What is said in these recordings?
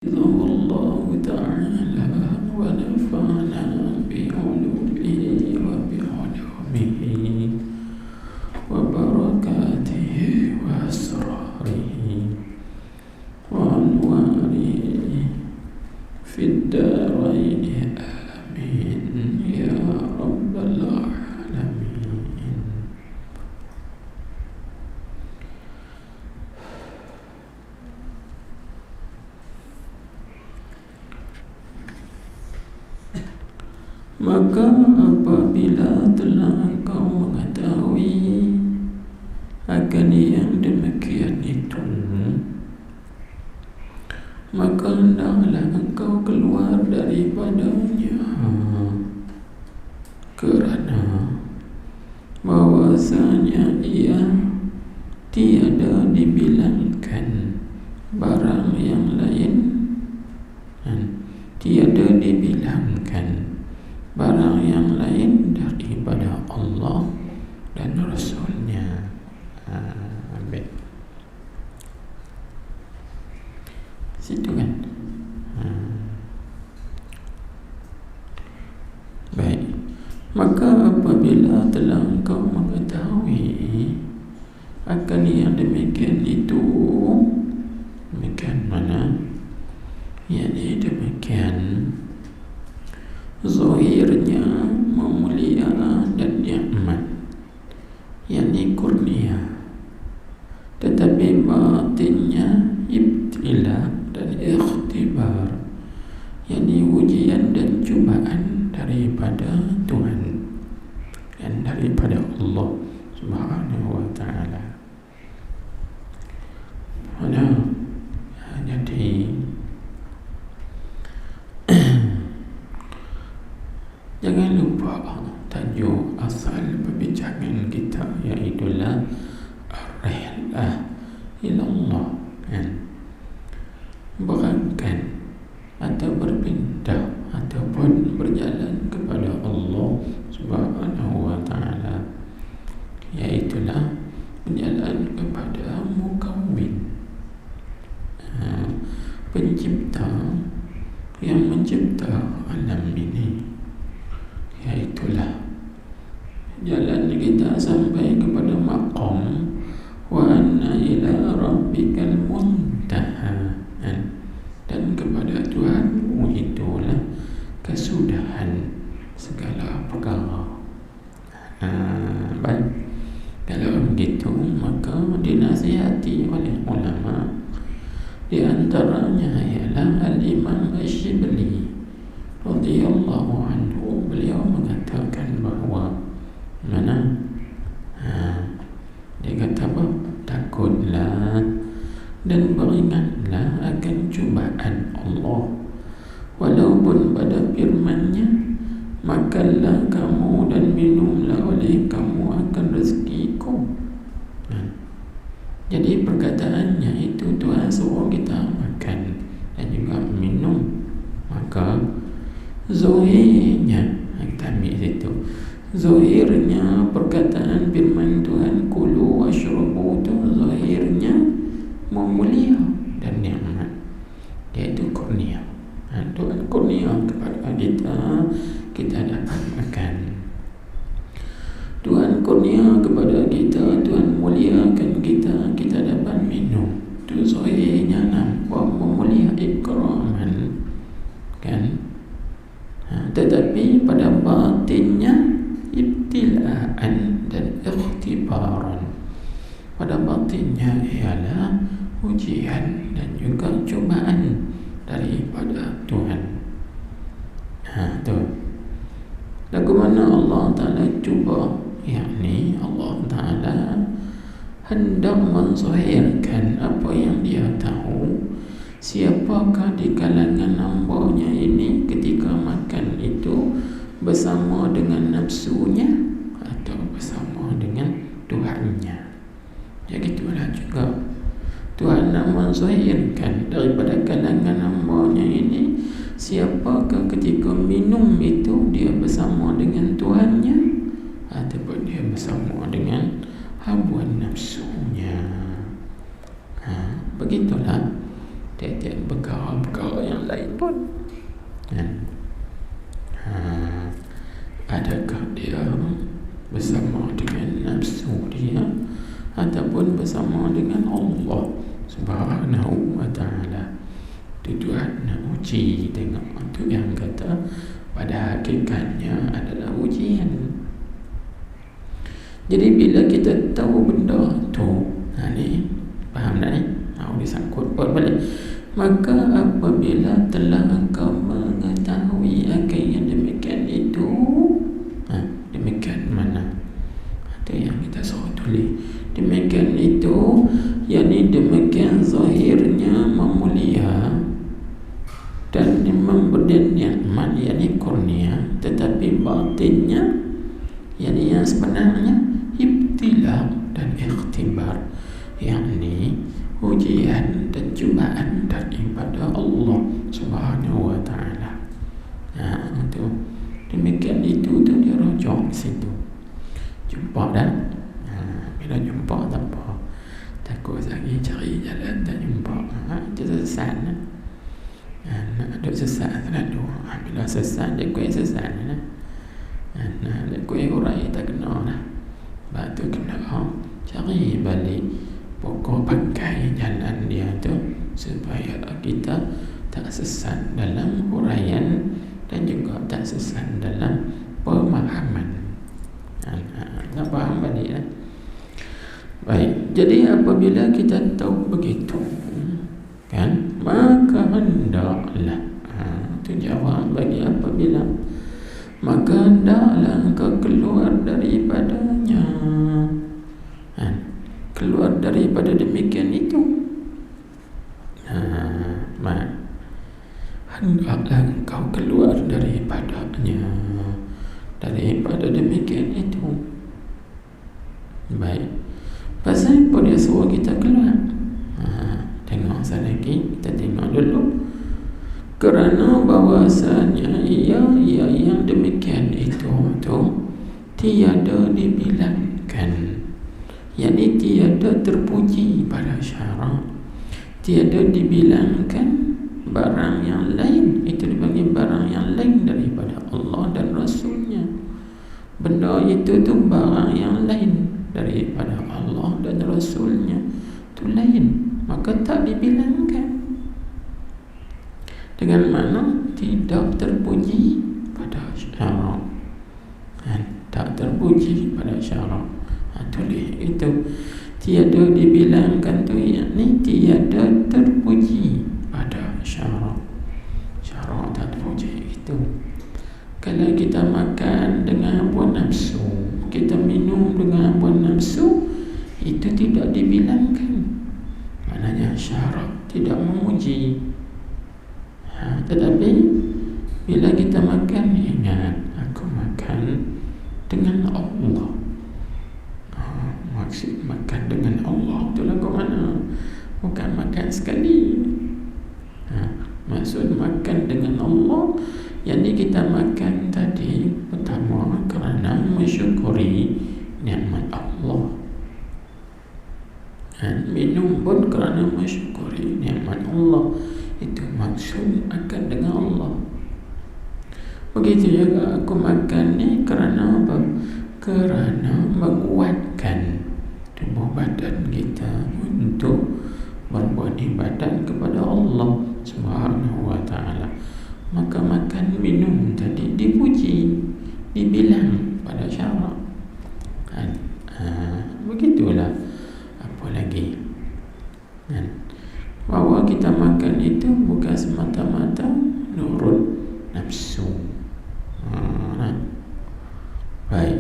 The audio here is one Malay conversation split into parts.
الله تعالى ونفعنا بعلومه وبعلومه وبركاته وأسراره وأنواره في الدارين آمين يا رب العالمين. Maka apabila telah engkau mengetahui akan yang demikian itu, maka hendaklah engkau keluar daripadanya, kerana bahwasanya ia tiada dibilangkan barang yang lain, tiada dibilangkan barang yang lain daripada Allah dan Rasulnya. Baik, situ kan. Baik, maka apabila telah engkau mengetahui akan yang demikian itu, demikian mana? Yani demikian zahirnya memulia dan nikmat, yakni kurnia, tetapi batinnya ibtila dan ikhtibar, yakni ujian dan cubaan daripada Tuhan dan daripada Allah Subhanahu wa ta'ala. Jadi jangan lupa tajuk asal perbincangan kita, iaitulah ar-rihlah ilallah, berangkat atau berpindah ataupun berjalan kepada Allah Subhanahu wa ta'ala, iaitulah berjalan kepada Mukawwin, pencipta yang mencipta alam ini. Iaitulah jalan kita sampai kepada maqam wa anna ila rabbikal muntaha, dan kepada Tuhanmu itulah kesudahan segala perkara. Baik, kalau begitu maka dinasihati oleh ulama, di antaranya ialah Al-Imam Asy-Syibli radhiyallahu anhu. Beliau mengatakan bahawa dia kata apa? Takutlah dan beringatlah akan cubaan Allah, walaupun pada firman-Nya, makanlah kamu dan minumlah oleh kamu akan rezekiku. Jadi perkataannya itu Tuhan suruh kita makan dan juga minum, maka zahirnya, kita ambil situ, zahirnya perkataan firman Tuhan kulu washrabu itu zahirnya memulia dan nikmat, iaitu kurnia. Tuhan kurnia kepada kita, kita dapat makan. Tuhan kurnia kepada kita, Tuhan muliakan kita, kita dapat minum. Itu zahirnya nampak memulia, ikraman, kan? Tetapi pada batinnya ibtilaan dan ikhtibaran. Pada batinnya ialah ujian dan juga cubaan daripada Tuhan. Tu. Lagu mana Allah Ta'ala cuba, yakni Allah Ta'ala hendak menzahirkan apa yang Dia tahu, siapakah di kalangan hamba-Nya ini ketika makan itu bersama dengan nafsunya atau bersama dengan Tuhannya. Jadi itulah juga Tuhan nak menzahirkan daripada kalangan hamba-Nya ini, siapakah ketika minum itu dia bersama dengan Tuhannya ataupun dia bersama dengan hawa nafsunya. Begitulah tiap-tiap perkara-perkara yang lain pun kan. Adakah dia bersama dengan nafsu dia ataupun bersama dengan Allah Subhanahu wa ta'ala? Tujuan nak uji, tengok tu yang kata pada hakikatnya adalah ujian. Jadi bila kita tahu benda tu, ni faham tak ni? Disangkut balik. Maka apabila telah engkau mengetahui akan yang demikian itu, demikian mana? Ada yang kita suruh tulis. Demikian itu, yakni demikian zahirnya memulia dan memberi nikmat, yakni kurnia, tetapi batinnya, yakni yang sebenarnya ibtila dan ikhtibar, yakni ujian dan cubaan daripada Allah Subhanahu wa ta'ala. Itu demikian itu tu dia rujuk ke situ. Jumpa dah. Bila jumpa tak apa, takut lagi cari jalan tak jumpa, dia sesat lah. Nak sesat selalu. Bila sesat dia kuih sesat lah. Dia kuih urai tak kena lah. Sebab tu kena cari balik pokok bangkai jalan dia tu, supaya kita tak sesat dalam huraian dan juga tak sesat dalam pemahaman. Nak faham balik lah. Baik, jadi apabila kita tahu begitu kan, maka hendaklah, itu jawab bagi apabila, maka hendaklah engkau keluar daripadanya, keluar daripada demikian itu. Hendaklah engkau keluar daripadanya, daripada demikian itu. Baik, pasal apa dia suruh kita keluar? Tengok sekali lagi, kita tengok dulu. Kerana bahawasanya ia yang demikian itu tiada dibilangkan, yakni tiada terpuji pada syarak, tiada dibilangkan barang yang lain, itu dipanggil barang yang lain daripada Allah dan Rasulnya. Benda itu tu barang yang lain daripada Allah dan Rasulnya, itu lain, maka tak dibilangkan. Dengan mana tidak terpuji pada syarak, tak terpuji pada syarak. Tulis itu tiada dibilangkan tu, yakni tiada terpuji pada syarak. Syarak tak terpuji itu. Kalau kita makan dengan hawa nafsu, kita minum dengan hawa nafsu, itu tidak dibilangkan. Maknanya syarak tidak memuji. Tetapi bila kita makan, ingat, aku makan dengan Allah. Maksud makan dengan Allah tu lagu mana? Bukan makan sekali. Maksud makan dengan Allah, yang ni kita makan tadi pertama kerana mensyukuri nikmat Allah, dan minum pun kerana mensyukuri nikmat Allah. Itu maksud makan dengan Allah. Begitu juga aku makan ni kerana apa? Kerana menguatkan tubuh badan kita untuk berbuat ibadat kepada Allah Subhanahu wa ta'ala. Maka makan minum tadi dipuji, dibilang pada syarak. Begitulah. Apa lagi? Bahawa kita makan itu bukan semata-mata nurut nafsu. Baik.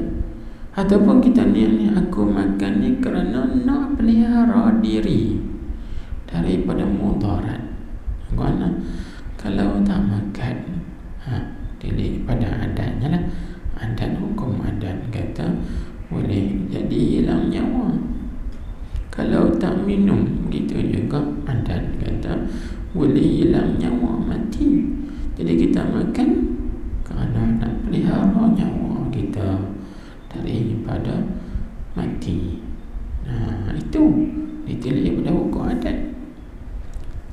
Ataupun kita ni aku makan ni kerana nak pelihara diri daripada mudarat. Gimana? Kalau tak makan, dilihat pada adatnya lah. Adat, hukum adat kata boleh jadi hilang nyawa. Kalau tak minum, begitu juga adat kata boleh hilang nyawa, mati. Jadi kita makan kerana nak pelihara nyawa kita daripada mati. Itu ditulis pada hukum adat.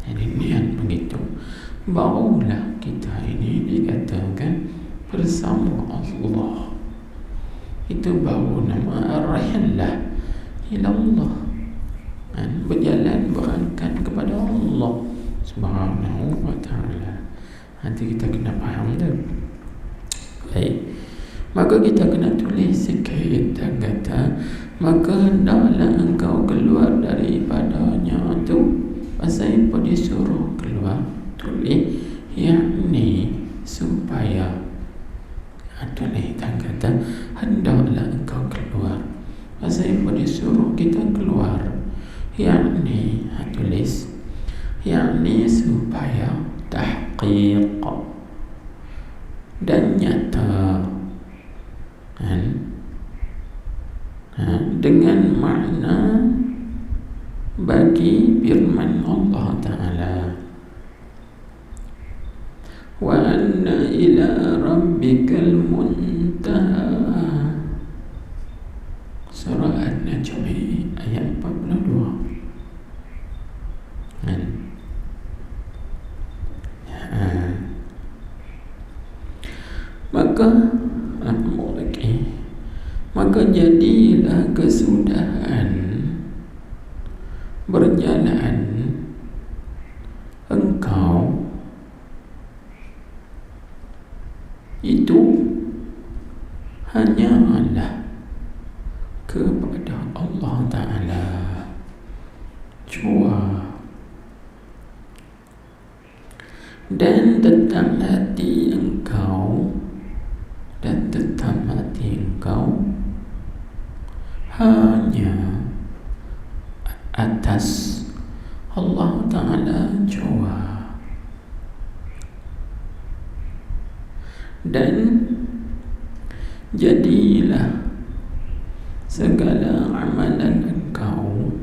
Jadi ni yang barulah kita ini dikatakan bersama Allah. Itu baru nama ar-rihlah ila Allah, berjalan berangkat kepada Allah Subhanahu wa ta'ala. Nanti kita kena faham tu. Baik, maka kita kena tulis sikit dan kata, maka hendaklah engkau keluar daripadanya tu. Pasal apa disuruh keluar? Tulis yakni supaya tulis dan kata hendaklah engkau keluar. Pasal apa disuruh kita keluar? Yakni tulis yakni supaya tahqiq dan nyata dengan makna bagi firman Allah Ta'ala, wa anna ila rabbikal muntaha. Surah An-Najm ayat 42. Maka jadilah kesudahan berjalan engkau itu hanyalah kepada Allah Ta'ala jua, dan tetap hati engkau hanya atas Allah Ta'ala jua, dan jadilah segala amalan engkau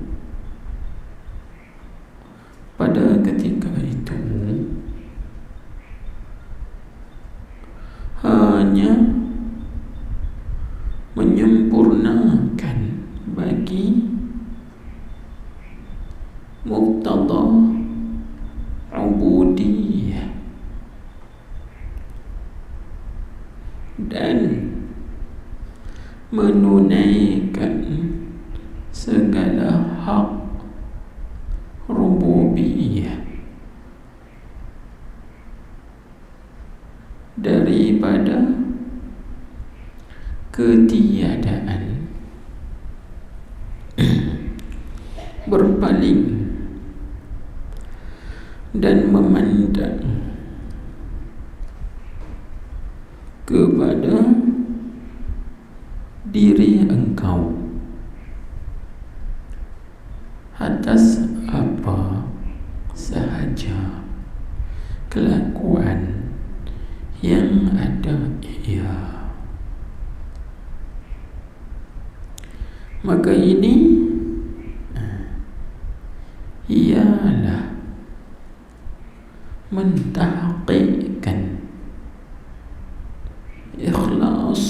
pada ketika itu hanya menyempurnakan bagi muqtada ubudiyah dan menunaikan segala hak rububiyah daripada ketiadaan, berpaling dan memandang kepada diri engkau atas apa sahaja kelakuan yang ada ia. Maka ini ialah mentahqiqkan ikhlas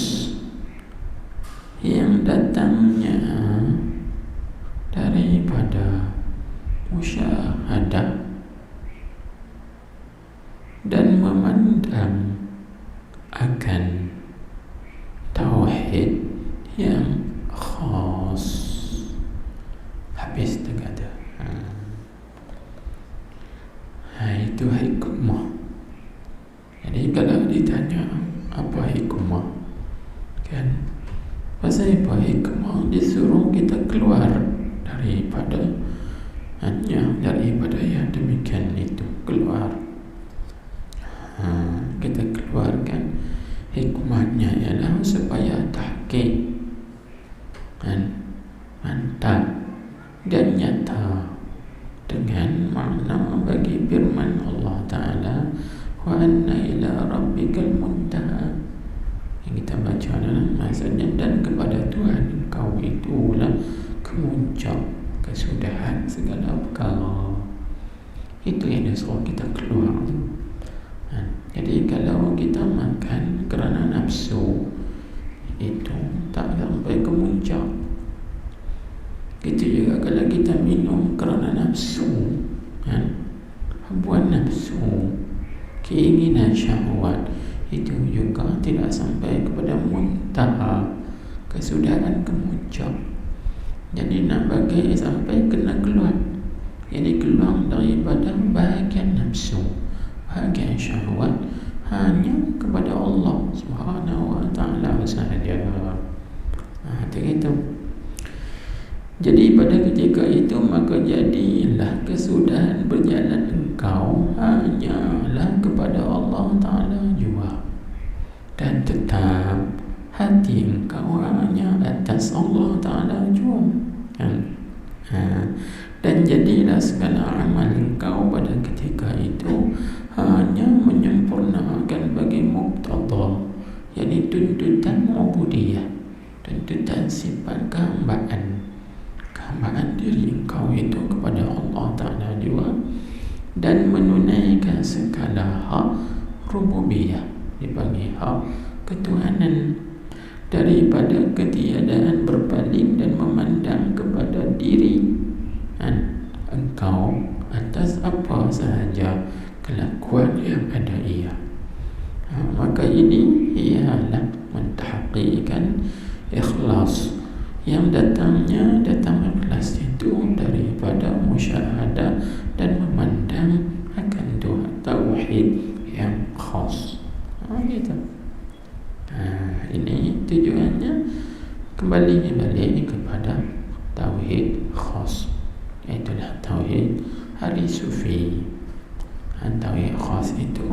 yang datangnya daripada musyahadah dan memandang akan tauhid yang khas. Habis terkata itu hikmah. Jadi kalau ditanya apa hikmah, kan, pasal apa hikmah disuruh kita keluar daripada yang demikian itu, keluar. Kita keluarkan, hikmahnya ialah supaya tahqiq mantap dan nyata dengan makna bagi firman Allah Ta'ala, wa anna ila rabbikal muntaha, yang kita baca dalam maksudnya, dan kepada Tuhan kau itulah kemuncak kesudahan segala perkara. Itu yang disuruh kita keluar. Jadi kalau kita makan kerana nafsu, itu tak sampai ke muncak. Itu juga kalau kita minum kerana nafsu, buat nafsu, keinginan syahwat itu juga tidak sampai kepada muntaha kesudahan kemuncak. Jadi nak bagi sampai kena keluar, jadi keluar daripada bahagian nafsu, bahagian syahwat, hanya kepada Allah Subhanahu wa ta'ala sahaja. Itu. Jadi pada ketika itu maka jadilah kesudahan berjalan engkau hanyalah kepada Allah Ta'ala jua, dan tetap hati engkau hanya atas Allah Ta'ala jua, dan jadilah segala amal engkau pada ketika itu hanya menyempurnakan bagi muqtada, yakni tuntutan ubudiyah, tuntutan sifat kehambaan diri engkau itu kepada Allah Ta'ala jua, dan menunaikan segala hak rububiyah, dipanggil hak ketuhanan, daripada ketiadaan berpaling dan memandang kepada diri engkau atas apa sahaja kelakuan yang ada ia. Maka ini ialah mentahqiqkan ikhlas, yang datang ikhlas itu daripada musyahadah dan memandang akan tauhid yang khas. Gitu. Ini tujuannya kembali kepada tauhid khas, itulah tauhid ahli sufi. Tauhid khas itu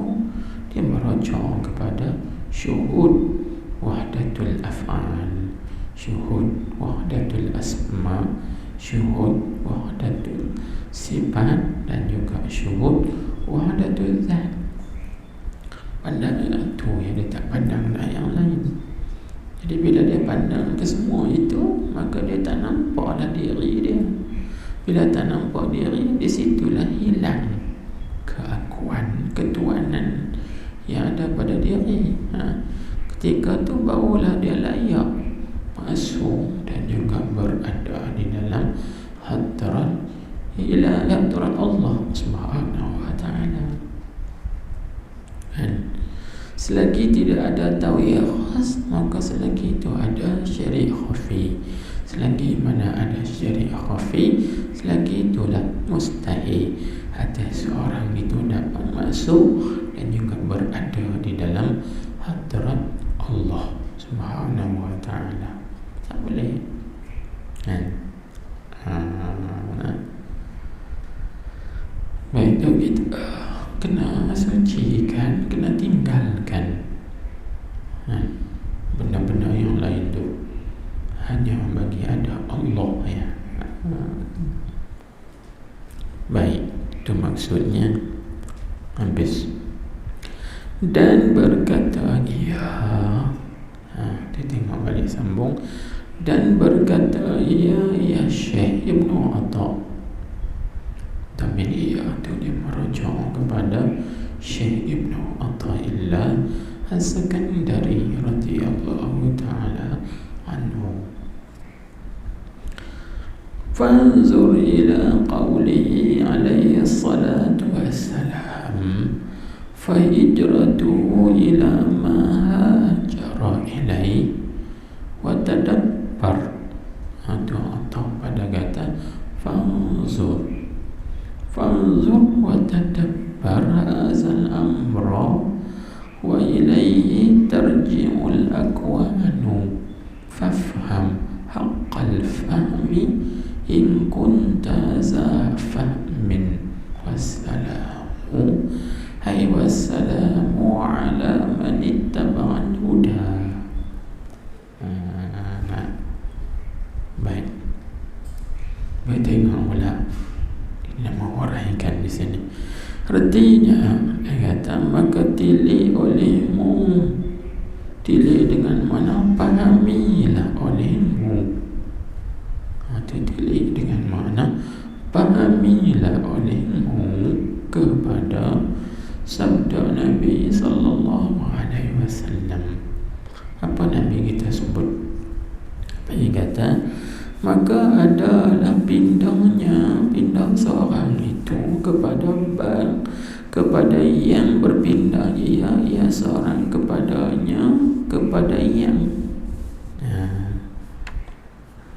dia merujuk kepada syuhud wahdatul af'al, syuhud wahdatul asma, syuhud wahdatul sifat, dan juga syuhud wahdatul zat. Pandangan itu yang dia tak pandang yang lain. Jadi bila dia pandang ke semua itu, maka dia tak nampaklah diri dia. Bila tak nampak diri, di situlah hilang keakuan, ketuanan yang ada pada diri. Ketika tu barulah dia layak masuk dan juga berada di dalam hadrat Allah Subhanahu wa ta'ala. Selagi tidak ada tauhid khas, maka selagi itu ada syirik khafi. Selagi mana ada syirik khafi, selagi itulah mustahil atas seorang itu dapat masuk dan juga berada di dalam hadrat Allah Subhanahu wa ta'ala. Tak boleh. Baik, itu kita kena sucikan, kena tinggalkan benda-benda yang lain tu hanya bagi ada Allah ya. Baik, itu maksudnya. Habis. Dan berkata ia, dia tengok balik sambung. Dan berkata ia, ya Syekh Ibnu Atha. Tapi ia tu dia merujuk kepada Syekh Ibnu Atha'illah As-Sakandari radhiyallahu ta'ala anhu. Fanzur ila qawlihi alaihi salatu wassalam, fa hijratuhu ila ma hajara ilaihi wa tadabbar. Atau pada kata fanzur wa tadabbar hazal amra wa ilayhi tarji'ul akwanu fafham haqqal fahmi in kunta za fahmin wassalamu ala man ittaba'al huda. Baik, tengok pula nak menguraikan di sini. Artinya dia kata, maka tilih olehmu, tilih dengan mana pahamilah olehmu. Tilih dengan mana pahamilah olehmu kepada sabda Nabi sallallahu alaihi wasallam. Apa Nabi kita sebut? Apa dia kata? Maka adalah pindah seorang itu kepada yang berpindah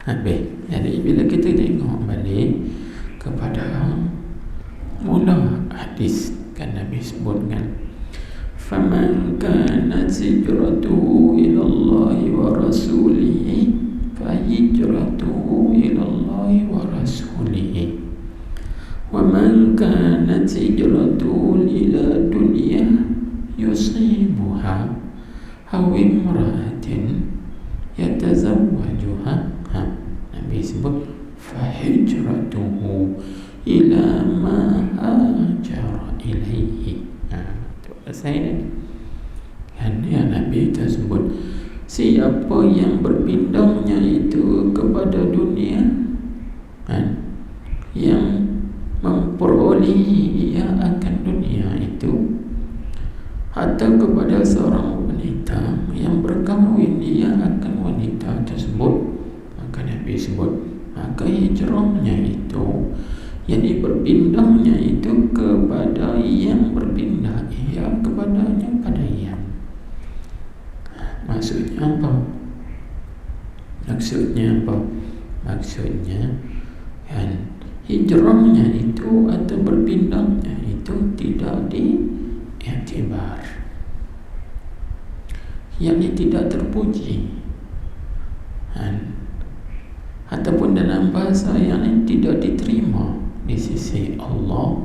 Habis. Jadi bila kita tengok balik kepada mula hadis, kan Nabi sebutkan, faman kanat hijratuhu ila Allah wa rasulih fa hijratuhu ila Allah wa rasulih, wa man kanat hijratuhu ila dunya yusibuha aw imra'atin yatazawwajuha. Nabi sebut fa hijratuhu ila ma hajara ilaihi. Saya kan ya, Nabi tersebut siapa yang berpindahnya itu kepada dunia, kan, yang memperolehi ia akan dunia itu, atau kepada seorang wanita yang berkahwin ia akan wanita tersebut, maka Nabi sebut maka hijrahnya itu, jadi berpindahnya itu kepada yang berpindah ia kepadanya pada yang. Maksudnya apa? Maksudnya kan hijrahnya itu atau berpindahnya itu tidak diiktibar, yakni tidak terpuji, kan? Ataupun dalam bahasa yang lain tidak diterima di sisi Allah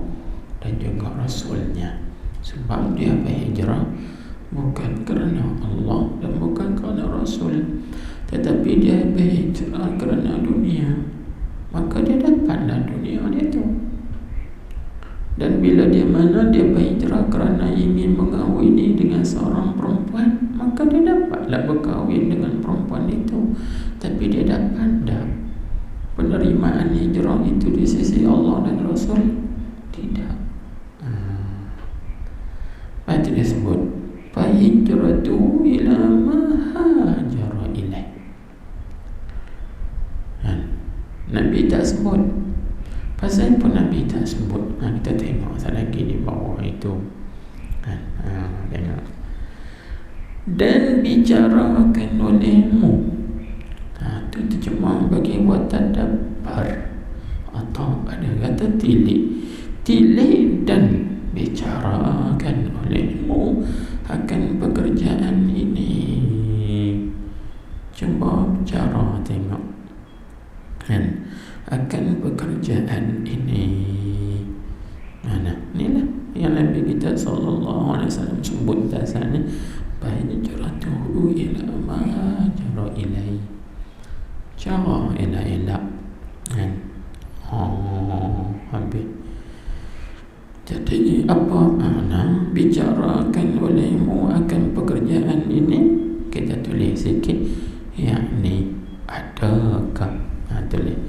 dan juga Rasulnya. Sebab dia berhijrah bukan kerana Allah dan bukan kerana Rasul, tetapi dia berhijrah kerana dunia. Maka dia dapatlah dunia dia tu. Dan bila dia berhijrah kerana ingin mengahwini dengan seorang perempuan, maka dia dapatlah berkahwin dengan perempuan itu. Tapi dia dapat tak penerimaan hijrah itu di sisi Allah dan Rasul? Tidak. Lepas dia sebut fa hijratu ila ma hajara ilaih. Nabi tak sebut. Pasal pun Nabi tak sebut. Kita tengok lagi di bawah itu, tengok. Dan bicarakan olehmu. Itu terjemah bagi buat tadabbur, atau ada kata tilik dan bicarakan olehmu akan pekerjaan ini. Cuba bicara, tengok, kan, akan pekerjaan ini. Mana? Inilah yang Nabi kita sallallahu alaihi wasallam sebut dasarnya bahijratuhu ila ma jara ilai. Cara elak-elak, kan? Habis. Jadi apa makna bicarakan olehmu akan pekerjaan ini? Kita tulis sikit, yakni adakah, tulis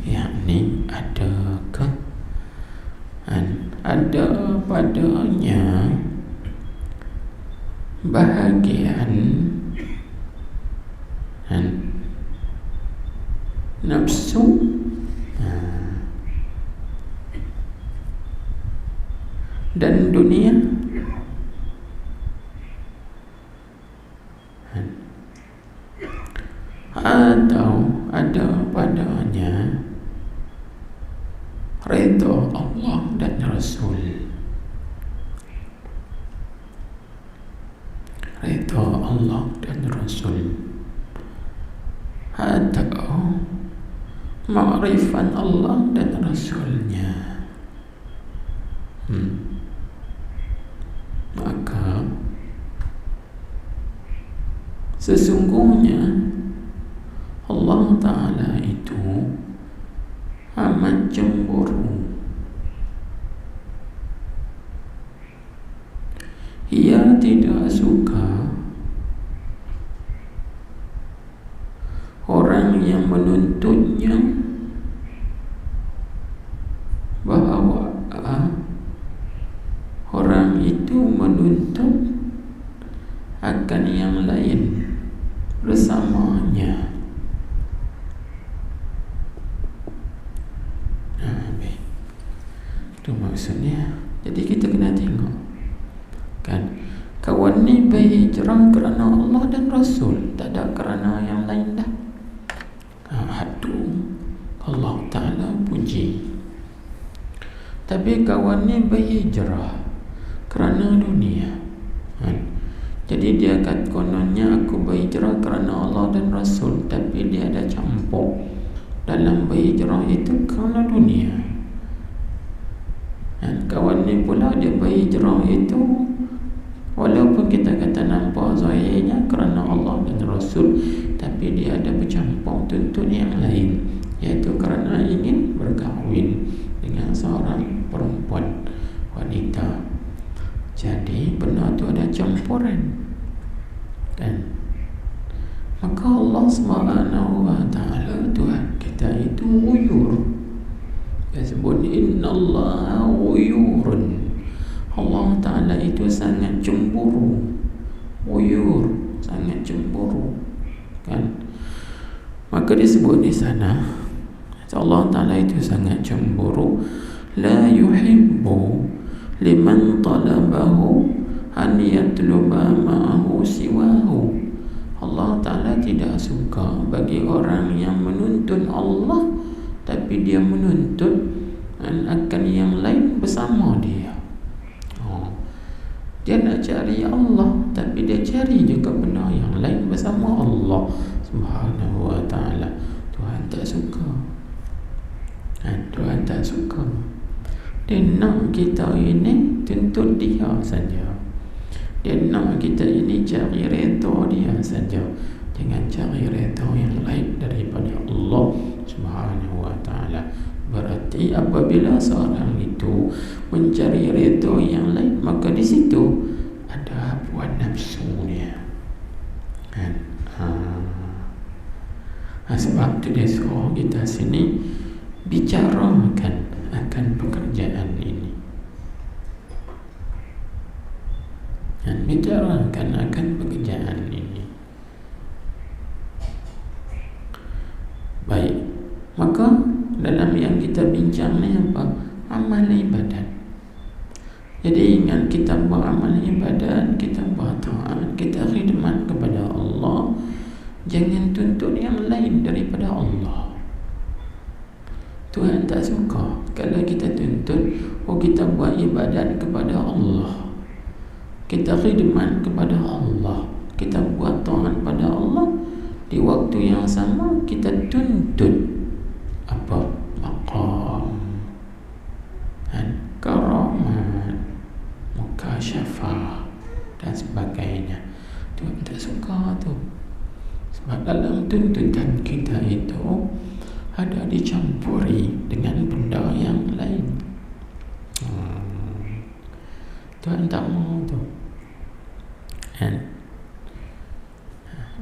yakni adakah ada padanya bahagian nafsu dan dunia, atau ada padanya redha Allah dan Rasul. Redha Allah dan Rasul, atau ma'rifat Allah dan Rasulnya. Maka sesungguhnya Allah Ta'ala itu amat cemburu. Ia tidak suka orang yang menuntutnya bahawa orang itu menuntut akan yang lain bersamanya. Itu maksudnya. Jadi kita kena tengok, kan, kawan ni berhijrah kerana Allah dan Rasul, tak ada kerana yang lain dah. Tapi kawan ni berhijrah kerana dunia. Jadi dia kata kononnya aku berhijrah kerana Allah dan Rasul, tapi dia ada campur dalam berhijrah itu kerana dunia. Kawan ni pula dia berhijrah itu walaupun kita kata nampak zahirnya kerana Allah dan Rasul, tapi dia ada bercampur tuntut yang lain, iaitu kerana ingin berkahwin dengan seorang perempuan, wanita. Jadi benda tu ada campuran, kan? Maka Allah SWT, Tuhan kita itu uyur. Dia sebut innallaha uyurun. Allah Ta'ala itu sangat cemburu, uyur, sangat cemburu, kan? Maka disebut di sana Allah Ta'ala itu sangat cemburu. La yuhibbu liman talabahu an yatluba ma'ahu siwahu. Allah Ta'ala tidak suka bagi orang yang menuntut Allah tapi dia menuntut akan yang lain bersama dia. Dia nak cari Allah tapi dia cari juga benda yang lain bersama Allah Subhanahu wa ta'ala. Tuhan tak suka. Tuhan tak suka. Dia nak kita ini tuntut dia saja. Dia nak kita ini cari redha dia saja. Jangan cari redha yang lain daripada Allah Subhanahu wa ta'ala. Berarti apabila seorang itu mencari redha yang lain, maka di situ ada hawa nafsu dia. Sebab itu dia suruh kita sini bicarakan akan pekerjaan ini, dan bicarakan akan pekerjaan ini. Baik, maka dalam yang kita bincang ni apa? Amal ibadat. Jadi ingat, kita beramal ibadat, kita buat taat, kita khidmat kepada Allah. Jangan tuntut yang lain daripada Allah. Tuhan tak suka kalau kita tuntut, kita buat ibadat kepada Allah, kita khidmat kepada Allah, kita buat taat pada Allah, di waktu yang sama kita tuntut apa? Maqam, karamat, mukasyafah dan sebagainya. Tuhan tak suka tu. Sebab dalam tuntutan kita itu ada dicampuri dengan benda yang lain. Tuhan tak mahu tu.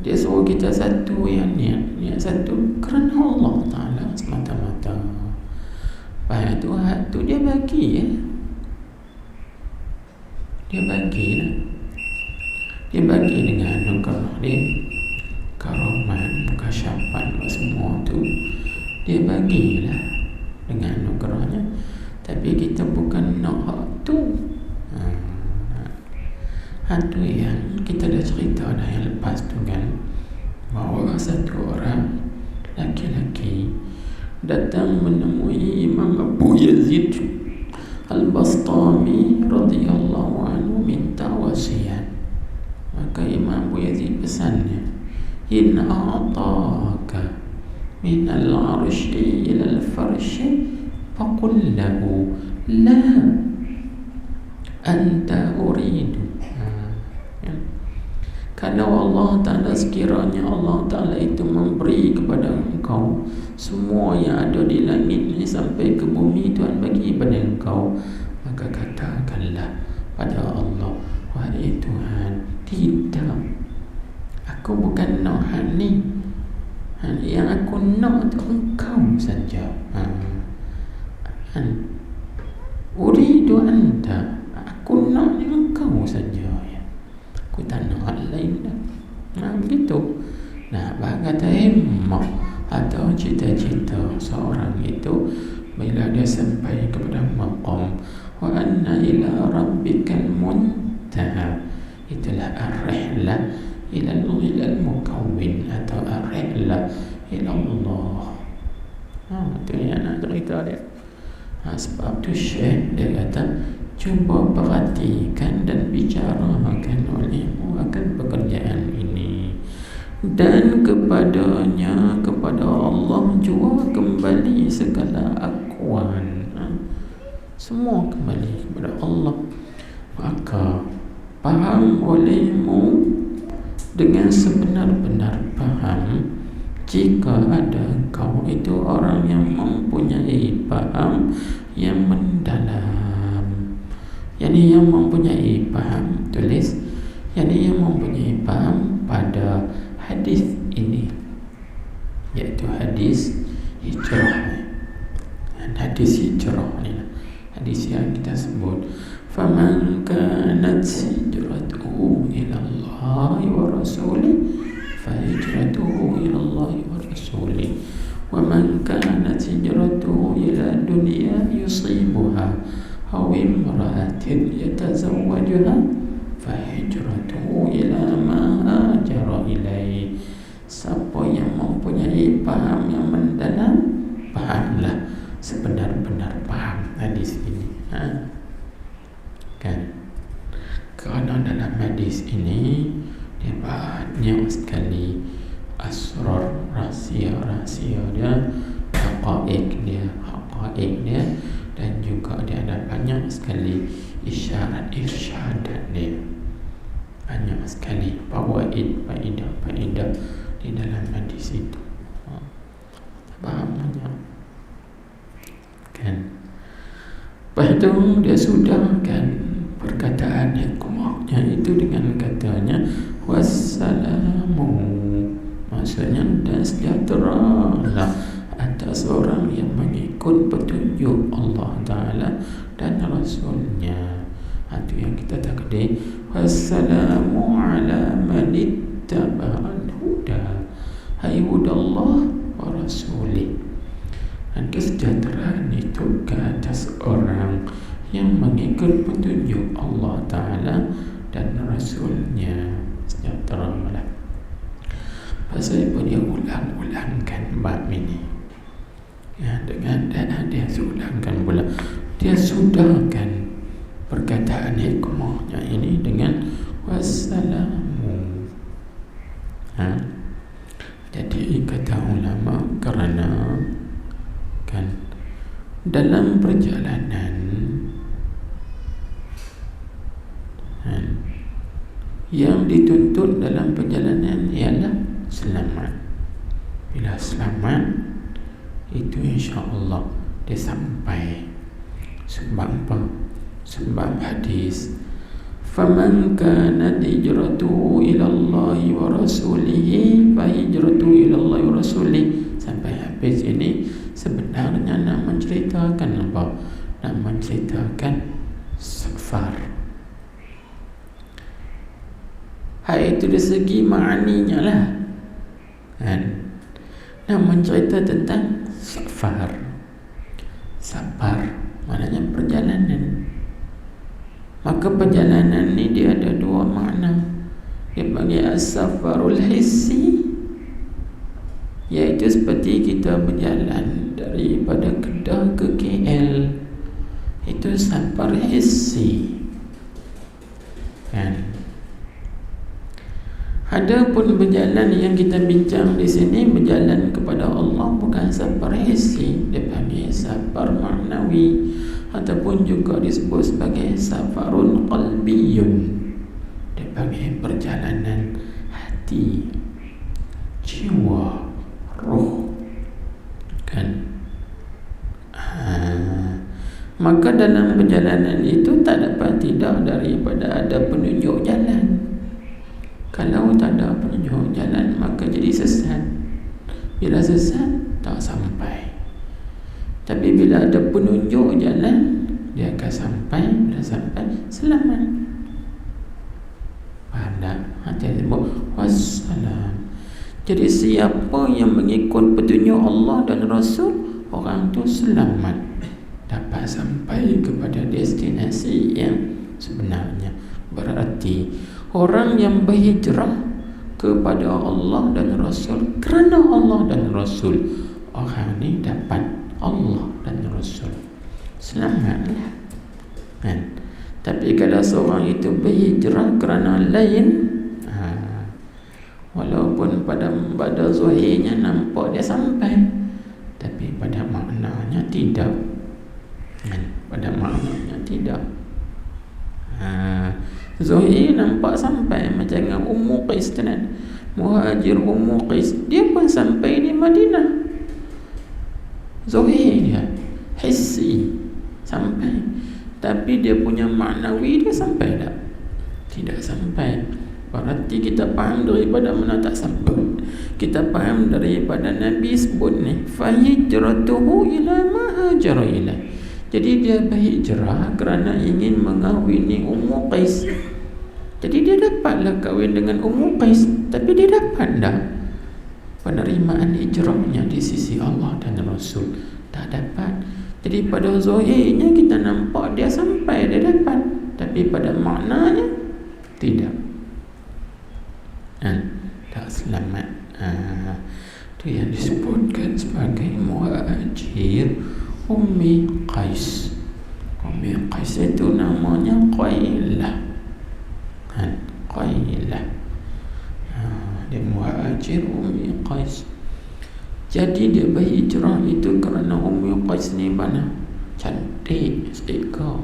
Dia suruh kita satu yang niat satu kerana Allah Ta'ala semata-mata. Lepas tu dia bagi dia bagi lah. Dia bagi dengan anugerah dia, karamat, mukasyafat, semua tu dia bagilah dengan anugerahnya. Tapi kita bukan nak hak tu. Itu yang kita dah cerita dah yang lepas tu kan, bahawa satu orang laki-laki datang menemui Imam Abu Yazid Al-Bastami radhiyallahu anhu, minta wasiat. Maka Imam Abu Yazid pesannya, in a'taka min al-arshi ila al-farshi faqul lahu la anta uridu. Kalau Allah Ta'ala, sekiranya Allah Ta'ala itu memberi kepada engkau semua yang ada di langit ini sampai ke bumi, Tuhan bagi kepada engkau, maka katakanlah pada Allah, wahai Tuhan, tidak, aku bukan nak hal ni. Yang aku nak tu engkau saja. Uridu anta, aku nak engkau saja. Aku tak nak hal lain dah. Begitu. Kata himmah atau cita-cita seorang itu bila dia sampai kepada maqam wa anna ila rabbikal muntaha, itulah ar-rihlah ila al-mukawwin atau ar-rihlah ila Allah. Itu yang nak cerita dia. Sebab tu Syekh dia kata, cuba perhatikan dan bicarakan olehmu akan pekerjaan ini, dan kepadanya, kepada Allah jua kembali segala akuan. Semua kembali kepada Allah. Maka faham olehmu dengan sebenar-benar faham. Jika ada engkau itu orang yang mempunyai faham yang mendalam, yakni yang mempunyai faham, tulis, yakni yang mempunyai faham pada hadis ini, iaitu hadis hijrah. Dan hadis hijrah ni, hadis yang kita sebut, faman kanat hijratuhu ila Allah wa rasulih fahijratuhu ila Allah wa rasulih, wa man kanat hijratuhu ila dunya yusibuha aw imra'atin yatazawwajuha fahijratuhu ila ma hajara ilaih. Siapa yang mempunyai faham yang mendalam, fahamlah sebenar-benar faham hadis ini. Kan? Kerana dalam hadis ini dia banyak sekali asrar, rahsia-rahsia dia, haqaiq dia, dan juga dia ada banyak sekali isyarat irsyadat dia. Banyak sekali faedah di dalam hadis itu. Faham banyak kan? Lepas tu dia sudahkan perkataan hikmahnya itu dengan katanya wassalamu, maksudnya dan sejahtera lah atas orang yang mengikut petunjuk Allah Ta'ala dan Rasulnya. Itu yang kita takdir, wassalamu ala man ittaba'al huda, hai hudallah wa rasulih. Dan kesejahteraan itu ke atas orang yang mengikut petunjuk Allah Ta'ala dan Rasulnya. Sejahtera malah. Pasal apa dia ulang-ulangkan bab ini, ya, dengan dia ulangkan pula, dia sudahkan perkataan hikmahnya ini dengan wassalamu. Jadi kata ulama, kerana kan dalam perjalanan yang dituntut dalam perjalanan ialah selamat. Bila selamat itu insya-Allah dia sampai. Sebab apa? Sebab hadis faman kanat hijratuhu ila Allah wa rasulih fa hijratuhu ila Allah wa rasulih. Sampai habis ini sebenarnya nak menceritakan apa? Nak menceritakan safar. Itu dari segi maknanya lah kan? Nak mencerita tentang safar. Safar maknanya perjalanan. Maka perjalanan ni dia ada dua makna. Dia panggil as-safarul hissi, iaitu seperti kita berjalan daripada Kedah ke KL, itu safar hissi kan? Adapun berjalan yang kita bincang di sini, berjalan kepada Allah, bukan safar hissi, dia panggil safar maknawi, ataupun juga disebut sebagai safarun qalbiyun. Dia panggil perjalanan hati, jiwa, roh kan? Maka dalam perjalanan itu tak dapat tidak daripada ada penunjuk jalan. Kalau tak ada penunjuk jalan, maka jadi sesat. Bila sesat, tak sampai. Tapi bila ada penunjuk jalan, dia akan sampai. Bila sampai, selamat. Faham tak? Dia sebut wassalam. Jadi siapa yang mengikut petunjuk Allah dan Rasul, orang tu selamat, dapat sampai kepada destinasi yang sebenarnya. Berarti orang yang berhijrah kepada Allah dan Rasul kerana Allah dan Rasul, orang ni dapat Allah dan Rasul. selamatlah kan. Tapi kalau seorang itu berhijrah kerana lain, walaupun pada zahirnya nampak dia sampai, tapi pada maknanya tidak kan? Pada maknanya tidak. Zahir nampak sampai, macam dengan Ummu Qais kan, muhajir Ummu Qais, dia pun sampai di Madinah. Zahir dia, hissi sampai, tapi dia punya maknawi dia sampai tak? Tidak sampai. Berarti kita faham daripada mana tak sampai? Kita faham daripada Nabi sebut ni, fahijratuhu ila ma hajara ila. Jadi dia berhijrah kerana ingin mengahwini Ummu Qais. Jadi dia dapatlah kahwin dengan Ummu Qais, tapi dia dapat tak penerimaan hijrahnya di sisi Allah dan Rasul? Tak dapat. Jadi pada zahirnya kita nampak dia sampai, dia dapat, tapi pada maknanya tidak. Tak selamat. Itu yang disebutkan sebagai muhajir Ummi Qais. Ummi Qais itu namanya Qailah. Qailah. Dia muhajir Ummi Qais. Jadi dia berhijrah itu kerana Ummu Qais ni mana? Cantik, seekor.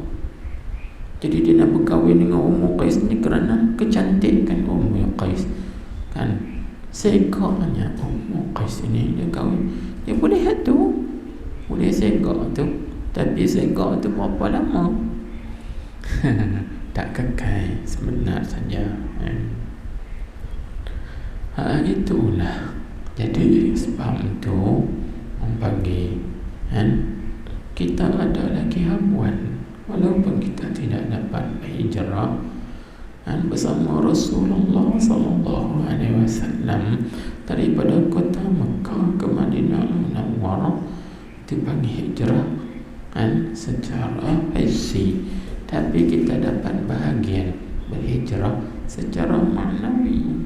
Jadi dia nak berkahwin dengan Ummu Qais ni kerana kecantikan Ummu Qais kan. Seekornya Ummu Qais ini dia kahwin. Dia boleh tu, boleh seekor tu, tapi seekor tu berapa lama? Tak kekal, sebenar saja. Itulah. Jadi sebab itu orang bagi kita ada lagi habuan, walaupun kita tidak dapat berhijrah bersama Rasulullah sallallahu alaihi wasallam daripada kota Mekah ke Madinah Munawwarah, dipanggil hijrah secara hissi, tapi kita dapat bahagian berhijrah secara maknawi.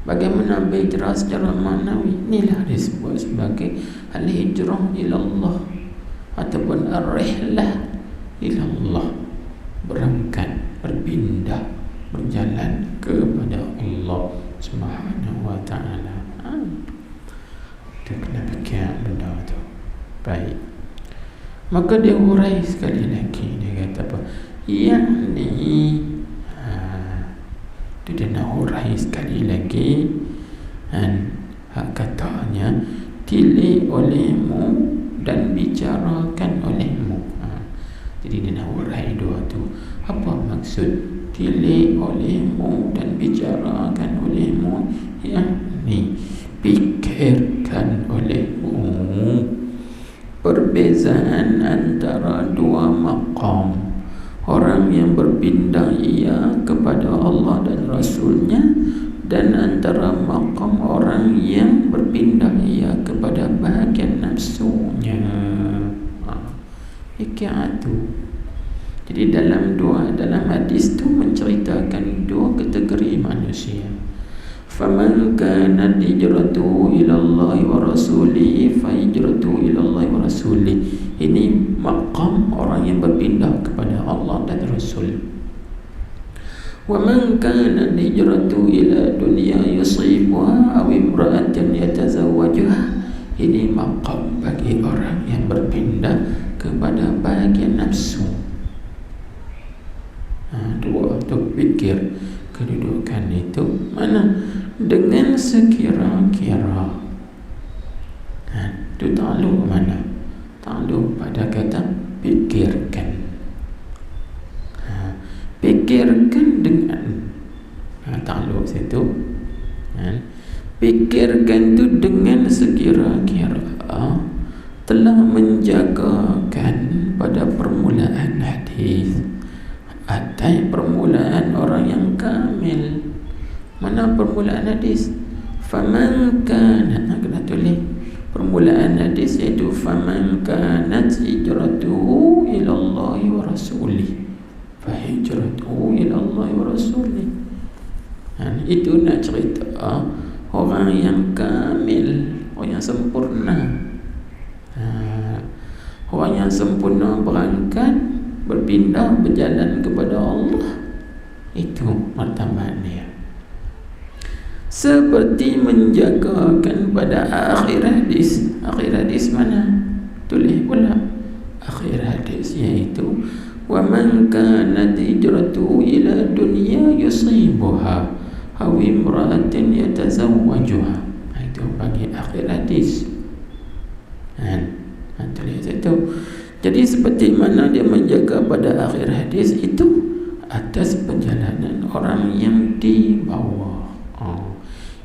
Bagaimana berhijrah secara maknawi? Inilah disebut sebagai al-hijrah ilallah ataupun ar-rihlah ilallah, berangkat, berpindah, berjalan kepada Allah Subhanahu wa ta'ala. Itu kena fikir benda tu. Baik. Maka dia urai sekali lagi, dia kata apa? Yakni itu dia nak urai sekali lagi, katanya tilih olehmu dan bicarakan olehmu. Jadi dia nak urai dua tu. Apa maksud tilih olehmu dan bicarakan olehmu? Yakni pikirkan olehmu perbezaan antara dua maqam. Orang yang berpindah ia kepada Allah dan Rasulnya, dan antara maqam orang yang berpindah ia kepada bahagian nafsunya. Fikir tu. Jadi dalam hadis tu menceritakan dua kategori manusia. Faman kana hijratuhu ila Allah wa rasulihi fa hijratuhu ila Allah wa rasulihi. Ini maqam orang yang berpindah kepada Allah dan Rasul. Wa man kana hijratuhu ila dunya yusibuha aw imra'atan yatazawwajuha. Ini maqam bagi orang yang berpindah kepada bahagian nafsu. Dua tu fikir kedudukan itu mana dengan sekira-kira. Itu takluk mana? Takluk pada kata fikirkan. Fikirkan dengan takluk situ. Fikirkan tu dengan sekira-kira telah menjagakan pada permulaan hadis. Atai permulaan orang yang kamil. Mana permulaan hadis? Faman kana, kena tulis permulaan hadis iaitu faman kanat hijratuhu ila Allah wa rasulih fa hijratuhu ila Allah wa rasulih. Itu nak cerita orang yang kamil, orang yang sempurna. Orang yang sempurna berangkat, berpindah, berjalan kepada Allah. Itu martabat dia. Seperti menjagakan pada akhir hadis. Akhir hadis mana? Tulis pula akhir hadis, iaitu wa man kanat hijratuhu ila dunya yusibuha aw imra'atin yatazawwajuha. Itu bagi akhir hadis. Tulis itu. Jadi seperti mana dia menjaga pada akhir hadis itu atas perjalanan orang yang di bawah.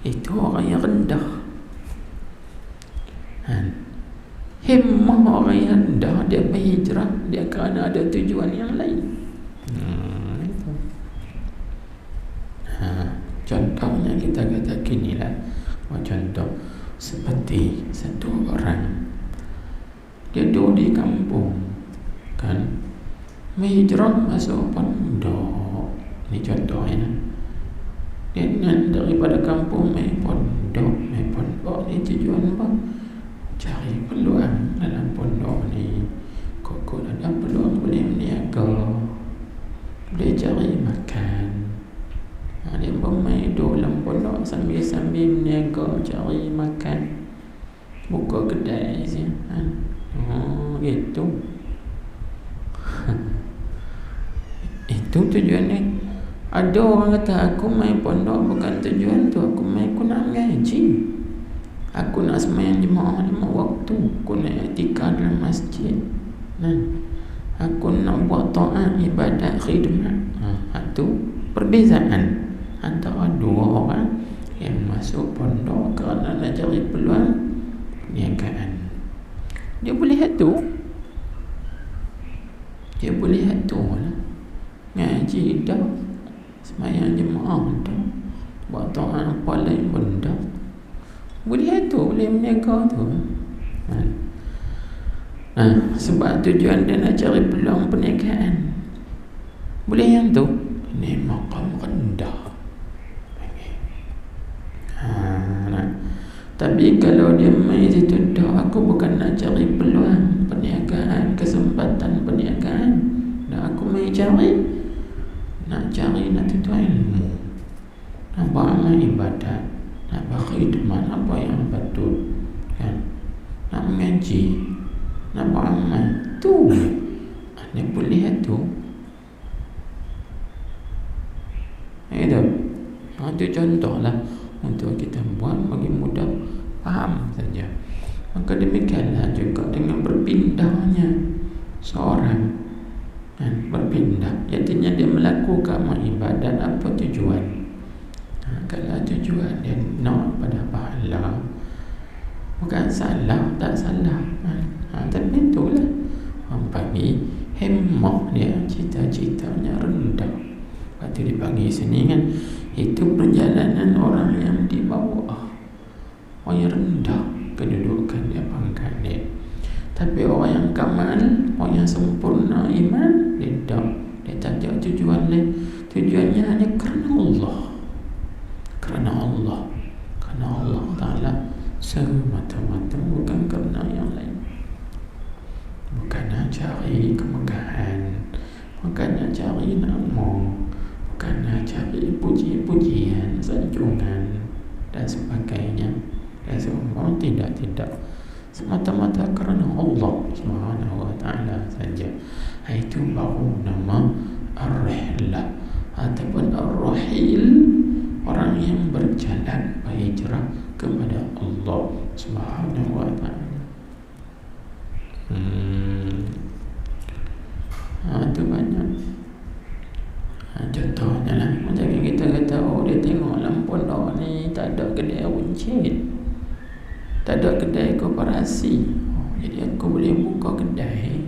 Itu orang yang rendah. Himmah orang yang rendah, dia berhijrah, dia kerana ada tujuan yang lain. Itu. Contohnya kita kata ginilah. Contoh seperti satu orang, dia duduk di kampung, kan, berhijrah masuk pondok. Ini contohnya. Dia nak daripada kampung mai pondok. Ni tujuan apa? Cari peluang dalam pondok ni. Kok ada peluang boleh berniaga, boleh cari makan. Dia bermain duduk dalam pondok sambil berniaga, cari makan, buka kedai je. Gitu. Itu tujuannya. Ada orang kata aku main pondok bukan tujuan tu, aku nak ngaji, aku nak sembahyang jemaah 5 waktu, aku nak i'tikaf dalam masjid, aku nak buat taat, ibadat, khidmat. Itu perbezaan antara dua orang yang masuk pondok kerana nak cari peluang perniagaan. Dia boleh hatu lah, ngaji dah, sembahyang jemaah dah, buat taat apa lain benda, boleh tu, boleh berniaga tu. Sebab tujuan dia nak cari peluang perniagaan. Boleh yang tu. Ini maqam rendah. Tapi kalau dia main situ dah, aku bukan nak cari peluang perniagaan, kesempatan perniagaan. Aku main nak tuntut ilmu, nak beramal ibadat, nak berkhidmat apa yang betul, kan, nak mengaji, nak beramal tu. Dia boleh tu. Itu contohlah untuk kita buat bagi mudah faham saja. Maka demikianlah juga dengan berpindahnya seorang, berpindah, artinya dia melakukan ibadat apa tujuan. Kalau tujuan dia nak pada pahala, bukan salah, tak salah. Tapi itulah orang bagi himmah dia, cita-citanya rendah. Lepas tu dibagi sini kan, itu perjalanan orang yang di bawah, orang yang rendah kedudukan dia, pangkat dia. Tapi orang yang kamal, orang yang sempurna iman, dia tak ada tujuan lain. Tujuannya hanya kerana Allah, kerana Allah Ta'ala semata-mata, bukan kerana yang lain. Bukan nak cari kemegahan, bukan nak cari nama, bukan nak cari puji-pujian, sanjungan dan sebagainya. Dan semua tidak, semata-mata kerana Allah Subhanahu wa Ta'ala saja. Itu baru nama Ar-Rihlah ataupun Ar-Rahil, orang yang berjalan berhijrah kepada Allah Subhanahu wa Ta'ala. Itu banyak. Contohnya lah, macam kita kata, dia tengok dalam pondok ni tak ada kedai runcit, tak ada kedai koperasi, jadi aku boleh buka kedai.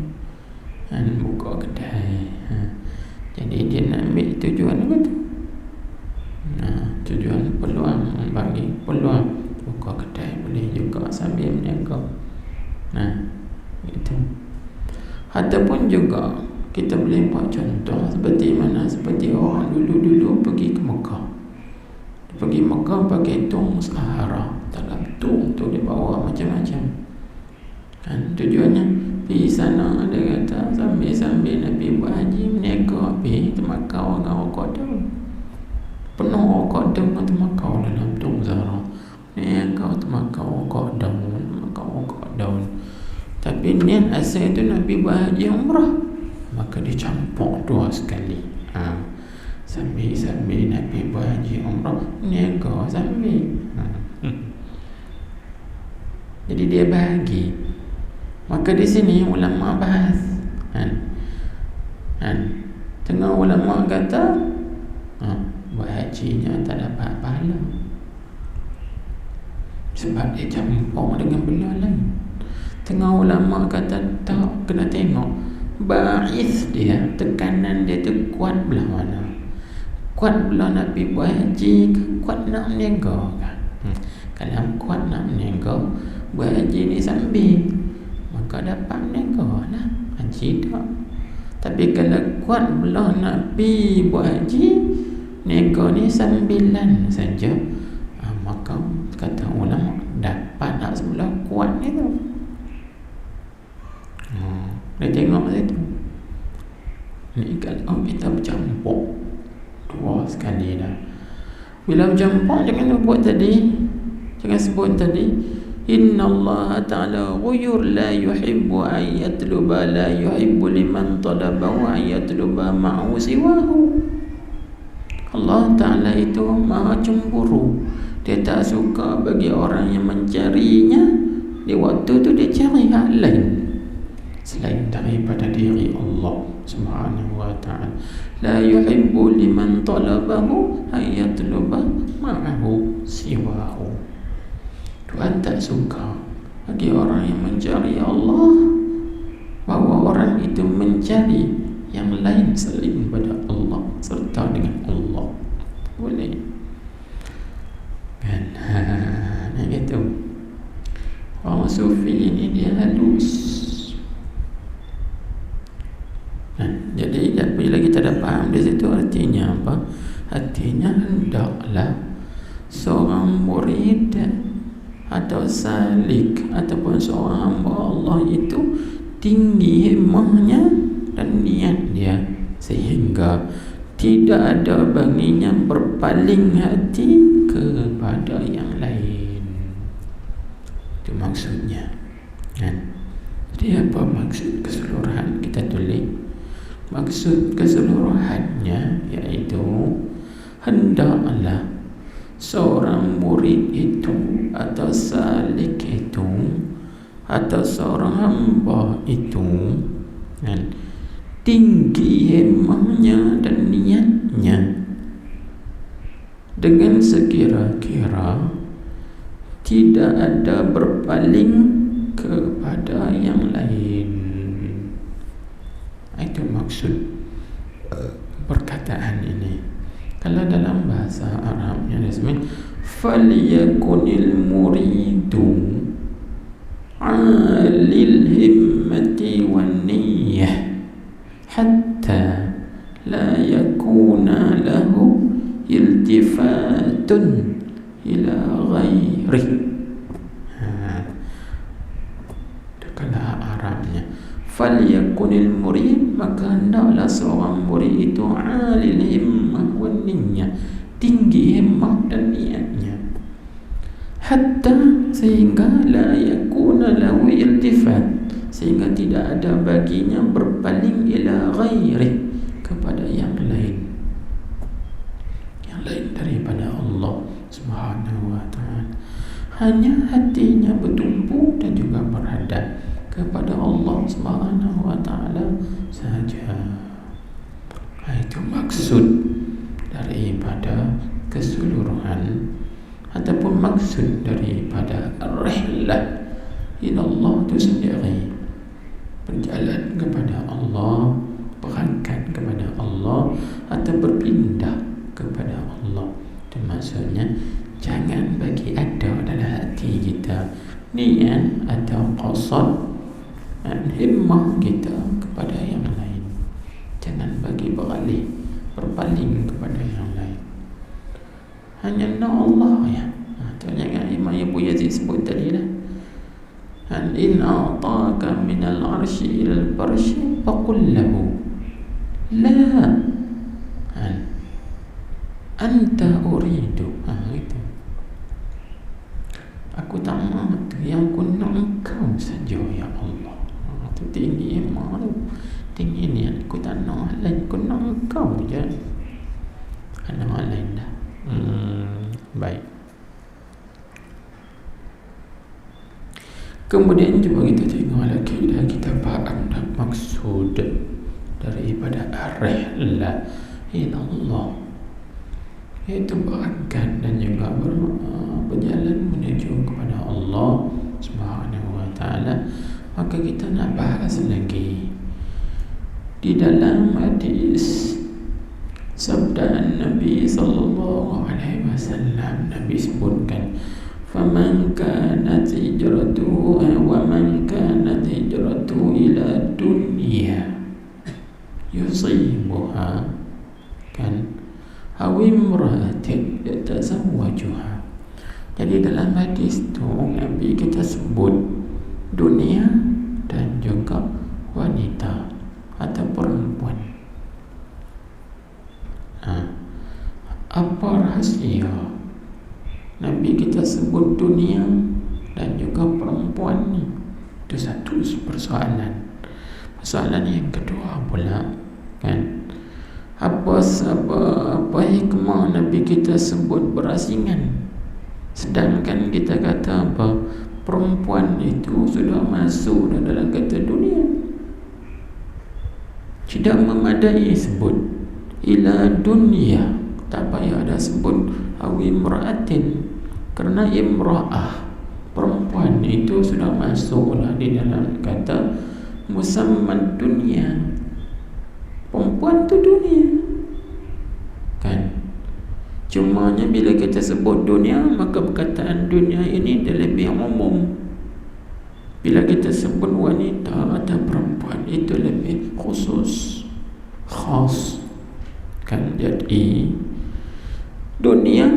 Jadi dia nak ambil tujuan apa tu? Tujuan peluang, bagi peluang buka kedai, boleh juga sambil berniaga. Itu. Ataupun juga kita boleh buat contoh seperti mana, seperti orang dulu pergi ke Mekah. Pergi Mekah pakai tong Sahara, dalam tong tu dia bawa macam-macam. Tujuannya pergi sana, dia kata sambil-sambil Nabi buat haji, meniaga pergi temakau dengan rokok daun. Penuh rokok daun temakau dalam Tung Zara. Meniaga temakau rokok daun. Tapi niat asal itu Nabi buat haji umrah, maka dicampur dua sekali. Sambil Nabi buat haji umrah, meniaga sambil. Jadi dia bahagi. Maka di sini ulama bahas, tengah ulama kata buat hajinya tak dapat pahala sebab dia campur dengan benda lain. Tengah ulama kata tak, kena tengok ba'is dia, tekanan dia tu kuat belah mana. Kuat belah Nabi buat haji ke kuat nak meniaga kan? Kalau kuat nak meniaga, buat haji ni sambil, maka dapat meniaga lah, haji tak. Tapi kalau kuat belah Nabi buat haji, niaga ni sambilan saja, maka kata ulama dapat nak sebelah kuat ni tu. Dia tengok situ. Ni kalau kita bercampur dua sekali dah. Bila bercampur jangan buat tadi, jangan sebut tadi Inna Allah Ta'ala ghuyur la yuhibbu an yatluba la yuhibbu liman talaba wa yatluba ma'u siwahu. Allah Ta'ala itu maha cemburu. Dia tak suka bagi orang yang mencarinya di waktu tu dia cari hal lain selain daripada diri Allah Subhanahu wa ta'ala. La yuhibbu liman talabahu ayatluba ma'ahu siwahu. Tuhan tak suka bagi orang yang mencari Allah bahawa orang itu mencari yang lain selain pada Allah serta dengan Allah. Boleh kan? Yang itu orang sufi ini dia halus. Jadi bila kita dah faham di situ artinya apa? Artinya hendaklah seorang murid atau salik ataupun seorang hamba Allah itu tinggi himmahnya dan niat dia sehingga tidak ada baginya berpaling hati kepada yang lain. Itu maksudnya kan? Jadi apa maksud keseluruhan? Kita tulis maksud keseluruhannya iaitu hendaklah seorang murid itu atau salik itu atau seorang hamba itu kan, tinggi himmahnya dan niatnya dengan sekira-kira tidak ada berpaling kepada yang lain. Itu maksud perkataan ini. Kalau dalam bahasa Arabnya disebut falyakunil muridu alil himmati wan niyyah hatta la yakuna lahu iltifatun ila ghairi. Kalau Arabnya falyakunil murid, maka hendaklah seorang murid itu alil himmah wan niyyah, tinggi himmah dan niatnya, hatta sehingga la yakuna lahu iltifat, sehingga tidak ada baginya berpaling ila ghairi, kepada yang lain daripada Allah Subhanahu wa ta'ala. Hanya hatinya bertumpu dan juga berhadap kepada Allah Subhanahu wa ta'ala saja. Itu maksud daripada keseluruhan ataupun maksud daripada rihlah ila Allah itu sendiri. Berjalan kepada Allah, berangkat kepada Allah atau berpindah kepada Allah. Itu maksudnya jangan bagi ada dalam hati kita niat atau qasad dan himmah kita kepada yang lain. Jangan bagi berpaling kepada yang lain. Hanya nak Allah ya. Jangan Imam Abu Yazid sebut tadi lah. in a'taka minal arshi ilal barshi faqul lahu la anta uridu. Itu aku tak mahu, yang ku nak engkau saja ya Allah. Itu tinggi iman tu, tinggi ni. Aku tak nak lain, ku nak engkau je, ada orang lain dah. Baik. Kemudian cuba kita tengok lagi, dah kita faham dah maksud daripada ar-rihlah ilallah, iaitu berangkat dan juga berjalan menuju kepada Allah Subhanahu wa ta'ala. Maka kita nak bahas lagi di dalam hadis sabda Nabi sallallahu alaihi wasallam. Nabi sebutkan, faman kanat hijratuhu wa man kanat hijratuhu ila dunya yusibuha kan aw imra'atin yatazawwajuha. Jadi dalam hadis tu Nabi kita sebut dunia dan juga wanita atau perempuan. Apa rahsia Nabi kita sebut dunia dan juga perempuan ni? Itu satu persoalan. Persoalan yang kedua pula kan, apa hikmah Nabi kita sebut berasingan, sedangkan kita kata apa, perempuan itu sudah masuk dalam kata dunia. Tidak memadai sebut ila dunia, tak payah ada sebut awi imra'atin, kerana imra'ah, perempuan itu sudah masuklah di dalam kata musamman dunia. Perempuan tu dunia kan. Cumanya bila kita sebut dunia, maka perkataan dunia ini dia lebih umum. Bila kita sebut wanita atau perempuan, itu lebih khusus, khas kan. Jadi dunia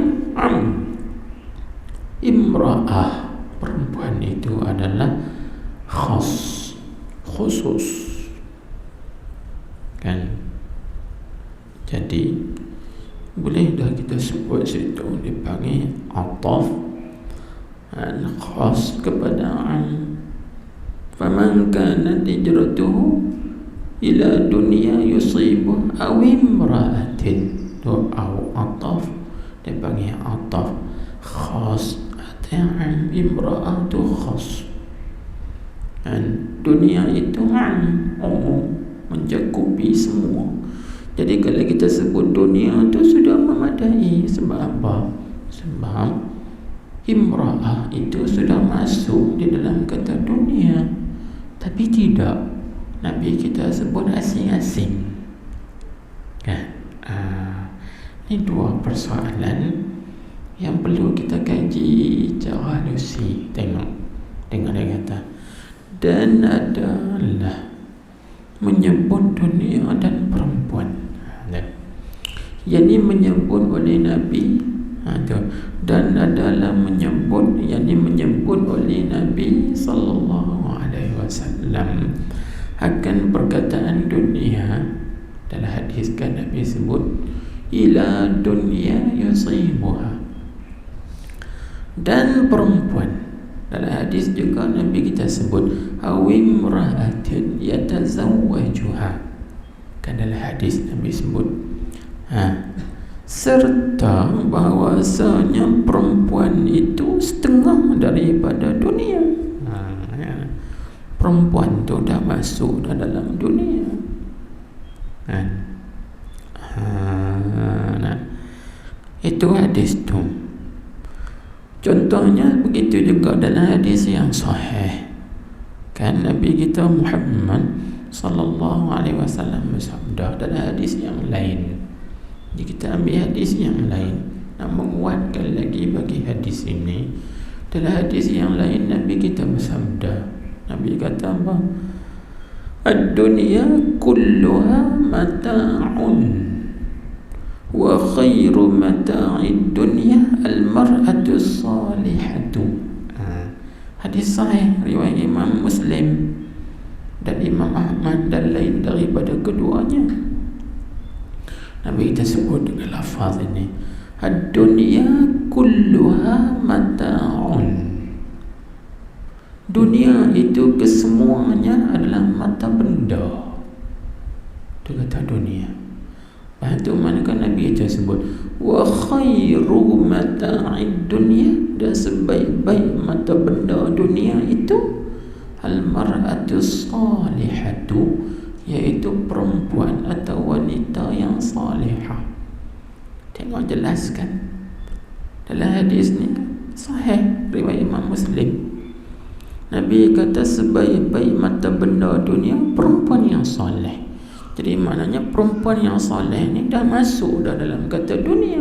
imra'ah, perempuan itu adalah khas, khusus kan. Jadi boleh dah kita sebut situ dipanggil ataf khas kepada am. Faman kanat hijratuhu ila dunya yusibu aw imra'atin, tu aw ataf dipanggil ataf khas atau imra'ah tu khas. Dan dunia itu umum, mencakupi semua. Jadi kalau kita sebut dunia itu sudah memadai. Sebab apa? Sebab imra'ah itu sudah masuk di dalam kata dunia. Tapi tidak, Nabi kita sebut asing-asing kan. Ini dua persoalan yang perlu kita kaji secara halusi. Tengok dia kata, dan adalah menyebut dunia dan perempuan. Yang menyebut oleh Nabi dan adalah menyebut, yang menyebut oleh Nabi sallallahu alaihi wasallam akan perkataan dunia. Dalam hadis kan Nabi sebut ila dunya yusibuha, dan perempuan. Dalam hadis juga Nabi kita sebut awimra'atin yatazawwajuha kan. Dalam hadis Nabi sebut serta bahawasanya perempuan itu setengah daripada dunia. Perempuan tu dah masuk dalam dunia kan. Itu hadis tu. Contohnya begitu juga dalam hadis yang sahih kan. Nabi kita Muhammad sallallahu alaihi wasallam bersabda dalam hadis yang lain. Jadi kita ambil hadis yang lain nak menguatkan lagi bagi hadis ini. Dalam hadis yang lain Nabi kita bersabda, Nabi kata apa? Ad-dunya kulluha mata'un wa khairu mata'id dunya al-mar'atu salihatu. Hadis hadis sahih riwayat Imam Muslim dan Imam Ahmad dan lain daripada keduanya. Nabi kita sebut dengan lafaz ini, ad-dunya kulluha mata'un. Dunia itu kesemuanya adalah mata benda. Itu kata dunia. Lepas tu manakah Nabi kita sebut wa khairu mata'id dunya, dan sebaik-baik mata benda dunia itu al-mar'atu salihatu, iaitu perempuan atau wanita yang salihah. Tengok jelaskan dalam hadis ni sahih riwayat Imam Muslim. Nabi kata sebaik-baik mata benda dunia perempuan yang soleh. Jadi maknanya perempuan yang soleh ni dah masuk dah dalam kata dunia.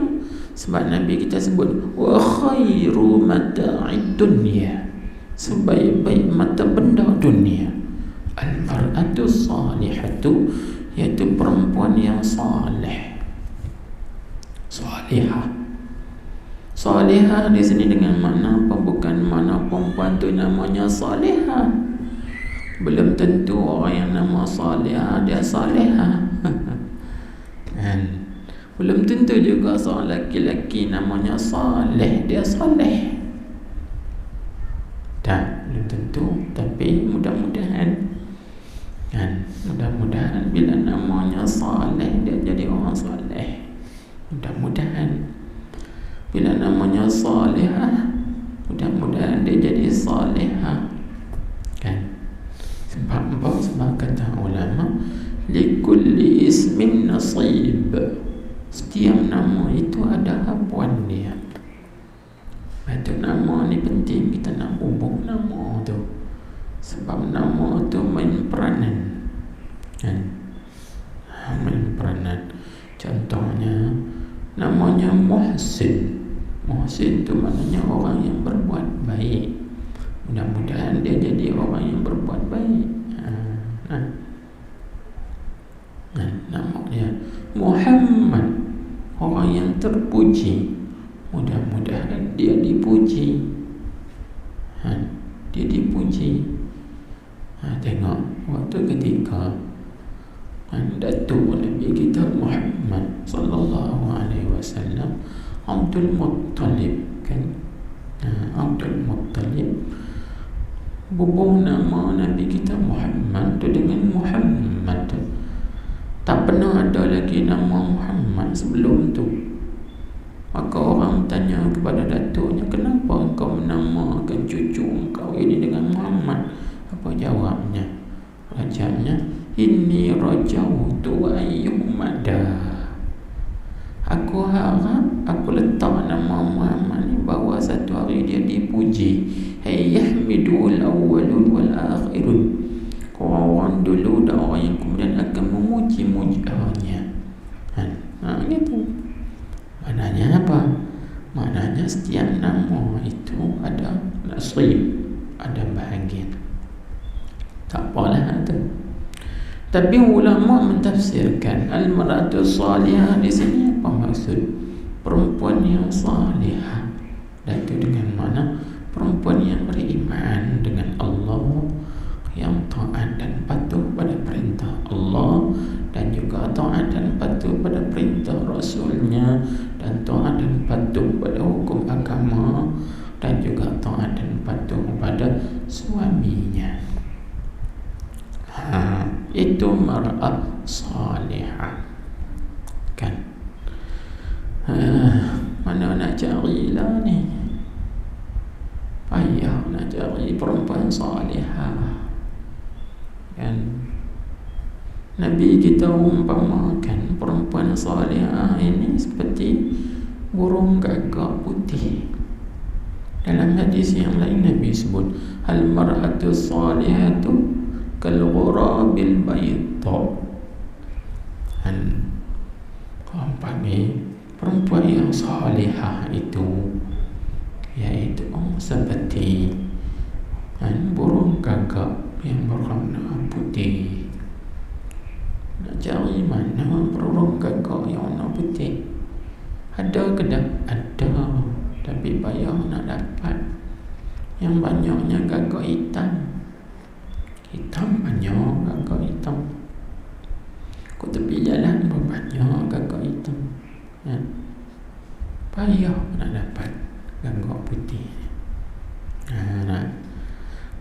Sebab Nabi kita sebut wa khairu mata'id dunya, sebaik-baik mata benda dunia al-mar'atu salihatu, iaitu perempuan yang saleh. Salihah. Salihah di sini dengan makna apa? Bukan makna perempuan tu namanya salihah. Belum tentu orang yang nama salihah dia salihah. Kan? Belum tentu juga seorang lelaki namanya saleh dia saleh. Tak, belum tentu. Tapi mudah-mudahan, kan, mudah-mudahan bila namanya saleh dia jadi orang saleh. Mudah-mudahan bila namanya salihah, mudah-mudahan dia jadi salihah. Kan? Sebab apa? Sebab kata ulama, likulli ismin nasib. Setiap nama itu ada habuan dia. Itu nama ni penting kita nak hubung nama tu. Sebab nama tu main peranan. Kan? Main peranan. Contohnya namanya Muhsin. Muhsin tu maknanya orang yang berbuat baik. Mudah-mudahan dia jadi orang yang berbuat baik. Nama dia Muhammad, orang yang terpuji. Mudah-mudahan dia dipuji. Dia dipuji. Tengok waktu ketika Datuk Nabi kita Muhammad sallallahu alaihi wasallam, Abdul Muttalib, kan? Abdul Muttalib bubuh nama Nabi kita Muhammad tu dengan Muhammad. Tak pernah ada lagi nama Muhammad sebelum tu. Maka orang tanya kepada datuknya, kenapa engkau menamakan cucu engkau ini dengan Muhammad? Apa jawabnya? Rajabnya, inni rajautu ayyumada. Aku harap, aku letak nama Muhammad ni bahawa satu hari dia dipuji. Yahmidul awwalun wal akhirun. Orang dulu dan orang yang kemudian akan memuji-mujinya. Gitu. Maknanya apa? Maknanya setiap nama itu ada nasib, ada bahagian. Tak apalah tu. Tapi ulama mentafsirkan al-mar'atu salihah di sini apa maksud? Perempuan yang salihah. Dan itu dengan mana? Perempuan yang beriman dengan Allah, yang taat dan patuh pada perintah Allah, dan juga taat dan patuh pada perintah Rasulnya, dan taat dan patuh pada hukum agama, dan juga taat dan patuh pada suaminya. Itu mar'ah salihah. Kan? Mana nak cari lah ni? Payah nak cari perempuan salihah. Kan? Nabi kita umpamakan perempuan salihah ini seperti burung gagak putih. Dalam hadis yang lain Nabi sebut al-mar'atu salihatu kal-ghurabil bayda. Perempuan yang salihah itu iaitu seperti burung gagak yang berwarna putih. Nak cari mana burung gagak yang warna putih? Ada ke tak? Ada, tapi payah nak dapat. yang banyaknya gagak hitam. Hitam banyak gagak hitam. Kau tepi jalan banyak gagak hitam. Payah nak dapat gagak putih.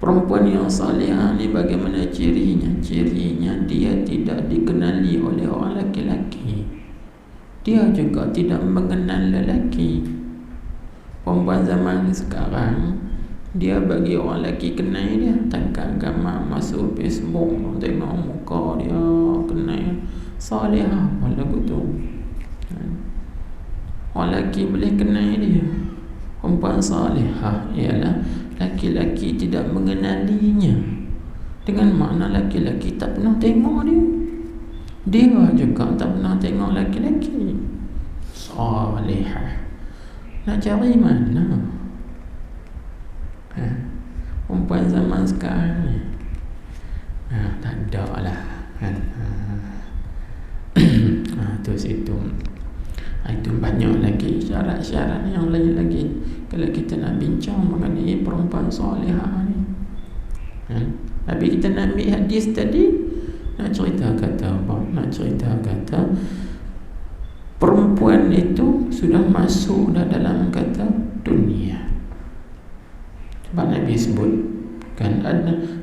Perempuan yang salihah ni bagaimana cirinya? Cirinya dia tidak dikenali oleh orang lelaki. Dia juga tidak mengenal lelaki. Perempuan zaman sekarang, dia bagi orang lelaki kenal dia, tangkap gambar masuk Facebook, tengok muka dia, kenal. Salihah lagu tu. Orang lelaki boleh kenal dia. Perempuan salihah ialah laki-laki tidak mengenalinya. Dengan makna laki-laki tak pernah tengok dia. Dia juga tak pernah tengok laki-laki. Salihah. Nak cari mana? Perempuan zaman sekarang ni tak ada lah kan. Tu situ. Itu banyak lagi syarat-syarat yang lain lagi kalau kita nak bincang mengenai perempuan salihah ni. Tapi kita nak ambil hadis tadi, nak cerita kata apa? Nak cerita kata perempuan itu sudah masuk dalam kata dunia. Sebab Nabi sebut kan,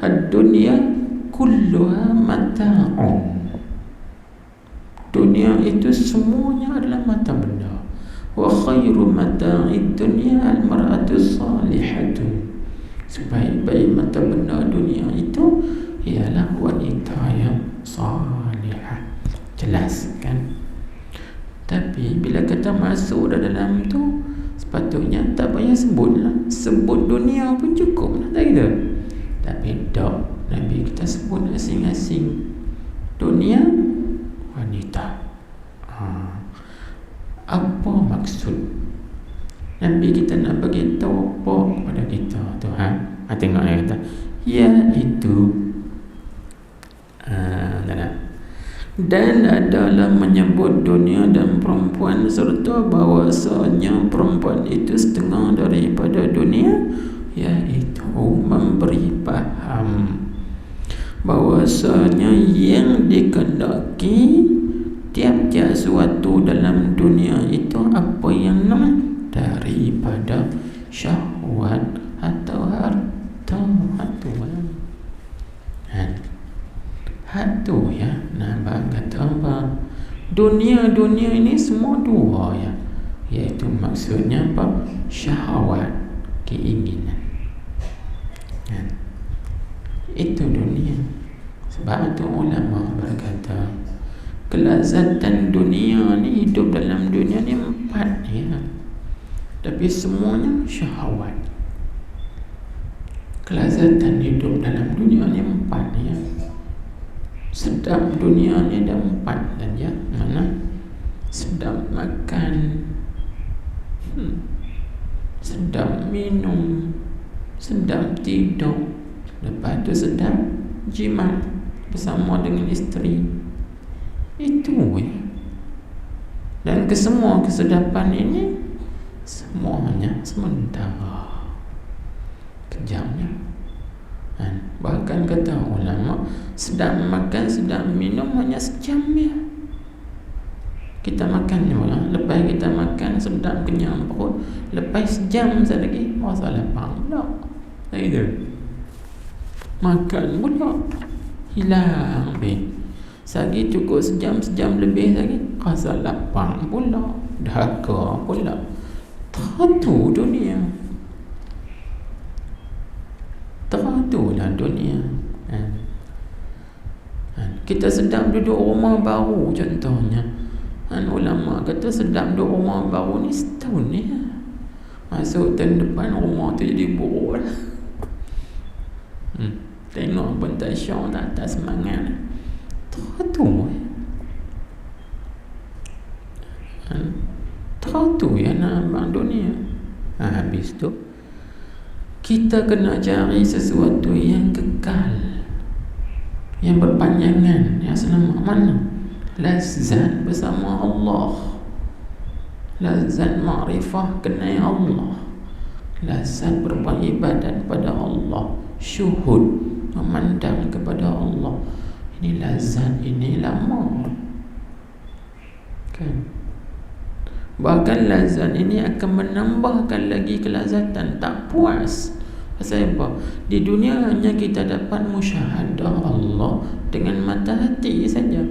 ad-dunya kulluha mata'un. Dunia itu semuanya adalah mata benda. Wa khairu mata'id dunya al-mar'atu salihatu. Sebaik-baik mata benda dunia itu ialah wanita yang salihah. Jelas kan? Tapi bila kita masuk dalam tu, sepatutnya tak payah sebutlah. Sebut dunia pun cukup lah, tak kira. Tapi tak, Nabi kita sebut asing-asing. Dunia, wanita. Apa maksud? Nabi kita nak bagi tahu apa kepada kita tu, tengok dia kata, iaitu dan adalah menyebut dunia dan perempuan serta bahawasanya perempuan itu setengah daripada dunia, iaitu memberi faham bahawasanya yang dikehendaki tiap-tiap suatu dalam dunia itu apa yang nama daripada syahwat atau harta. Hatu ya. Nampak kata apa? Dunia ini semua dua ya. Iaitu maksudnya apa? Syahwat, keinginan. Itu dunia. Sebab itu ulama berkata kelazatan dunia ni, hidup dalam dunia ni 4 ya. Tapi semuanya syahwat. Kelazatan hidup dalam dunia ni 4 ya. Sedap dunia ni ada 4 saja. Mana? Sedap makan, sedap minum, sedap tidur, lepas tu sedap jimat bersama dengan isteri. Itu ya. Dan kesemua kesedapan ini semuanya sementara, kejamnya. Bahkan kata ulama, sedap makan, sedap minum hanya sejam ya. Kita makan pula, lepas kita makan sedap kenyang perut, lepas sejam lagi rasa lapang pula. Tak gitu. Makan pula hilang habis. Sagi cukup sejam lebih lagi rasa lapang pula, dahaga pula. Teratu dunia. Teratulah dunia. Kita sedap duduk rumah baru contohnya. Ulama kata sedap duduk rumah baru ni setahun ni. Masuk tahun depan rumah tu jadi buruk lah. Tengok pentasya tak semangat. Teratu Teratu ya nak dunia. Habis tu kita kena cari sesuatu yang kekal, yang berpanjangan, yang selama mana? Lazat bersama Allah, lazat ma'rifah kenal Allah, lazat berbuat ibadat kepada Allah, syuhud, memandang kepada Allah. Ini lazat, ini lama kan. Bahkan lazat ini akan menambahkan lagi kelazatan, tak puas. Pasal apa? Di dunia hanya kita dapat musyahadah Allah dengan mata hati saja,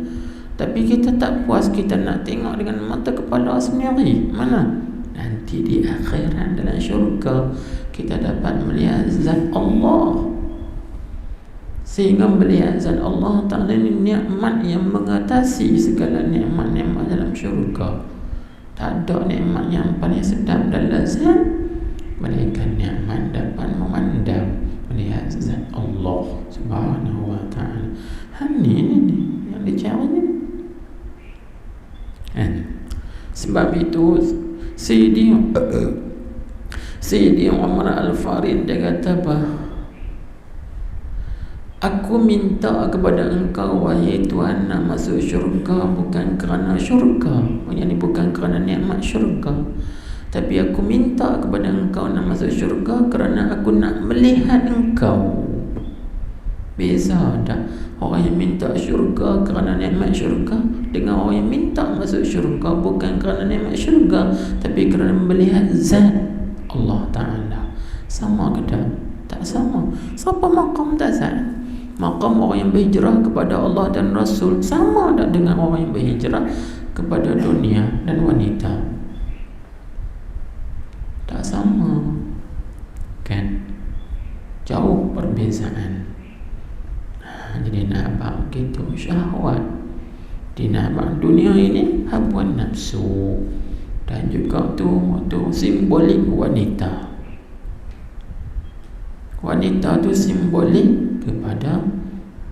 tapi kita tak puas, kita nak tengok dengan mata kepala sendiri. Mana? Nanti di akhirat dalam syurga kita dapat melihat zat Allah. Sehingga melihat zat Allah Ta'ala ini nikmat yang mengatasi segala nikmat-nikmat dalam syurga. Tak ada nikmat yang paling sedap dan lazat melainkan nikmat dapat memandang, melihat zat Allah Subhanahu wa Ta'ala. Ini yang dicari ni kan? Sebab itu Sayyidi Umar Al-Farid dia kata apa? Aku minta kepada engkau wahai Tuhan nak masuk syurga bukan kerana syurga, yang bukan kerana nikmat syurga, tapi aku minta kepada engkau nak masuk syurga kerana aku nak melihat engkau. Beza dah orang yang minta syurga kerana nikmat syurga dengan orang yang minta masuk syurga bukan kerana nikmat syurga tapi kerana melihat zat Allah Ta'ala. Sama ke tak? Tak sama. Siapa maqam tak zat? Maqam orang yang berhijrah kepada Allah dan Rasul sama tak dengan orang yang berhijrah kepada dunia dan wanita? Tak sama kan? Jauh perbezaan. Jadi nampak gitu syahwat di nama dunia ini, habuan nafsu, dan juga tu simbolik wanita. Wanita tu simbolik kepada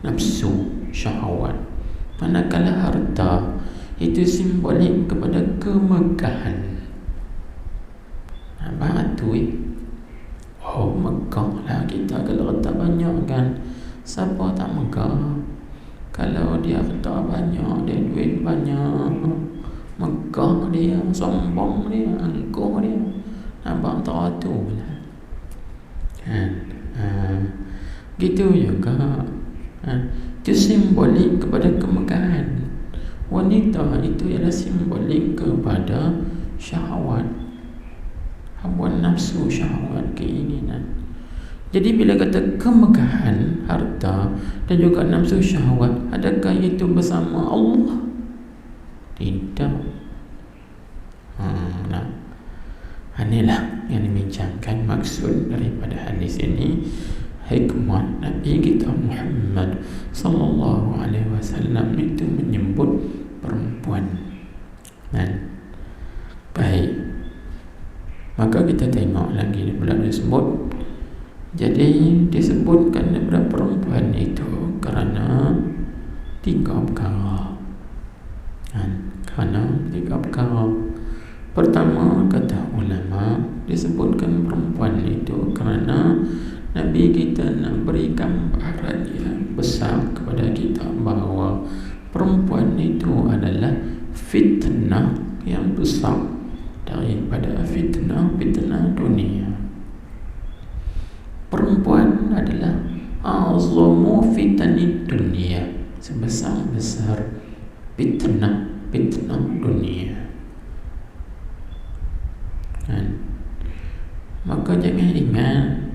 nafsu, syahwat. Manakala harta itu simbolik kepada kemegahan. Nampak tu oh megah lah kita kalau harta banyak kan. Siapa tak megah? Kalau dia harta banyak, dia duit banyak, megah dia, sombong dia, angkuh dia, nampak teratur lah kan? Gitu juga itu simbolik kepada kemegahan. Wanita itu ialah simbolik kepada syahwat, hawa nafsu, syahwat, keinginan. Jadi bila kata kemegahan harta dan juga nafsu syahwat, adakah itu bersama Allah? Tidak. Inilah yang dibincangkan maksud daripada hadis ini, hikmah Nabi kita Muhammad sallallahu alaihi wasallam itu menyebut perempuan. Baik. Maka kita tengok lagi bila disebut. Jadi disebutkan daripada perempuan itu kerana tiga perkara. Kerana tiga perkara. Pertama, kata ulama, disebutkan perempuan itu kerana Nabi kita nak beri gambaran yang besar kepada kita bahawa perempuan itu adalah fitnah yang besar daripada fitnah dunia. Perempuan adalah azamu fitnah dunia, sebesar-besar fitnah dunia kan? Maka jangan ingat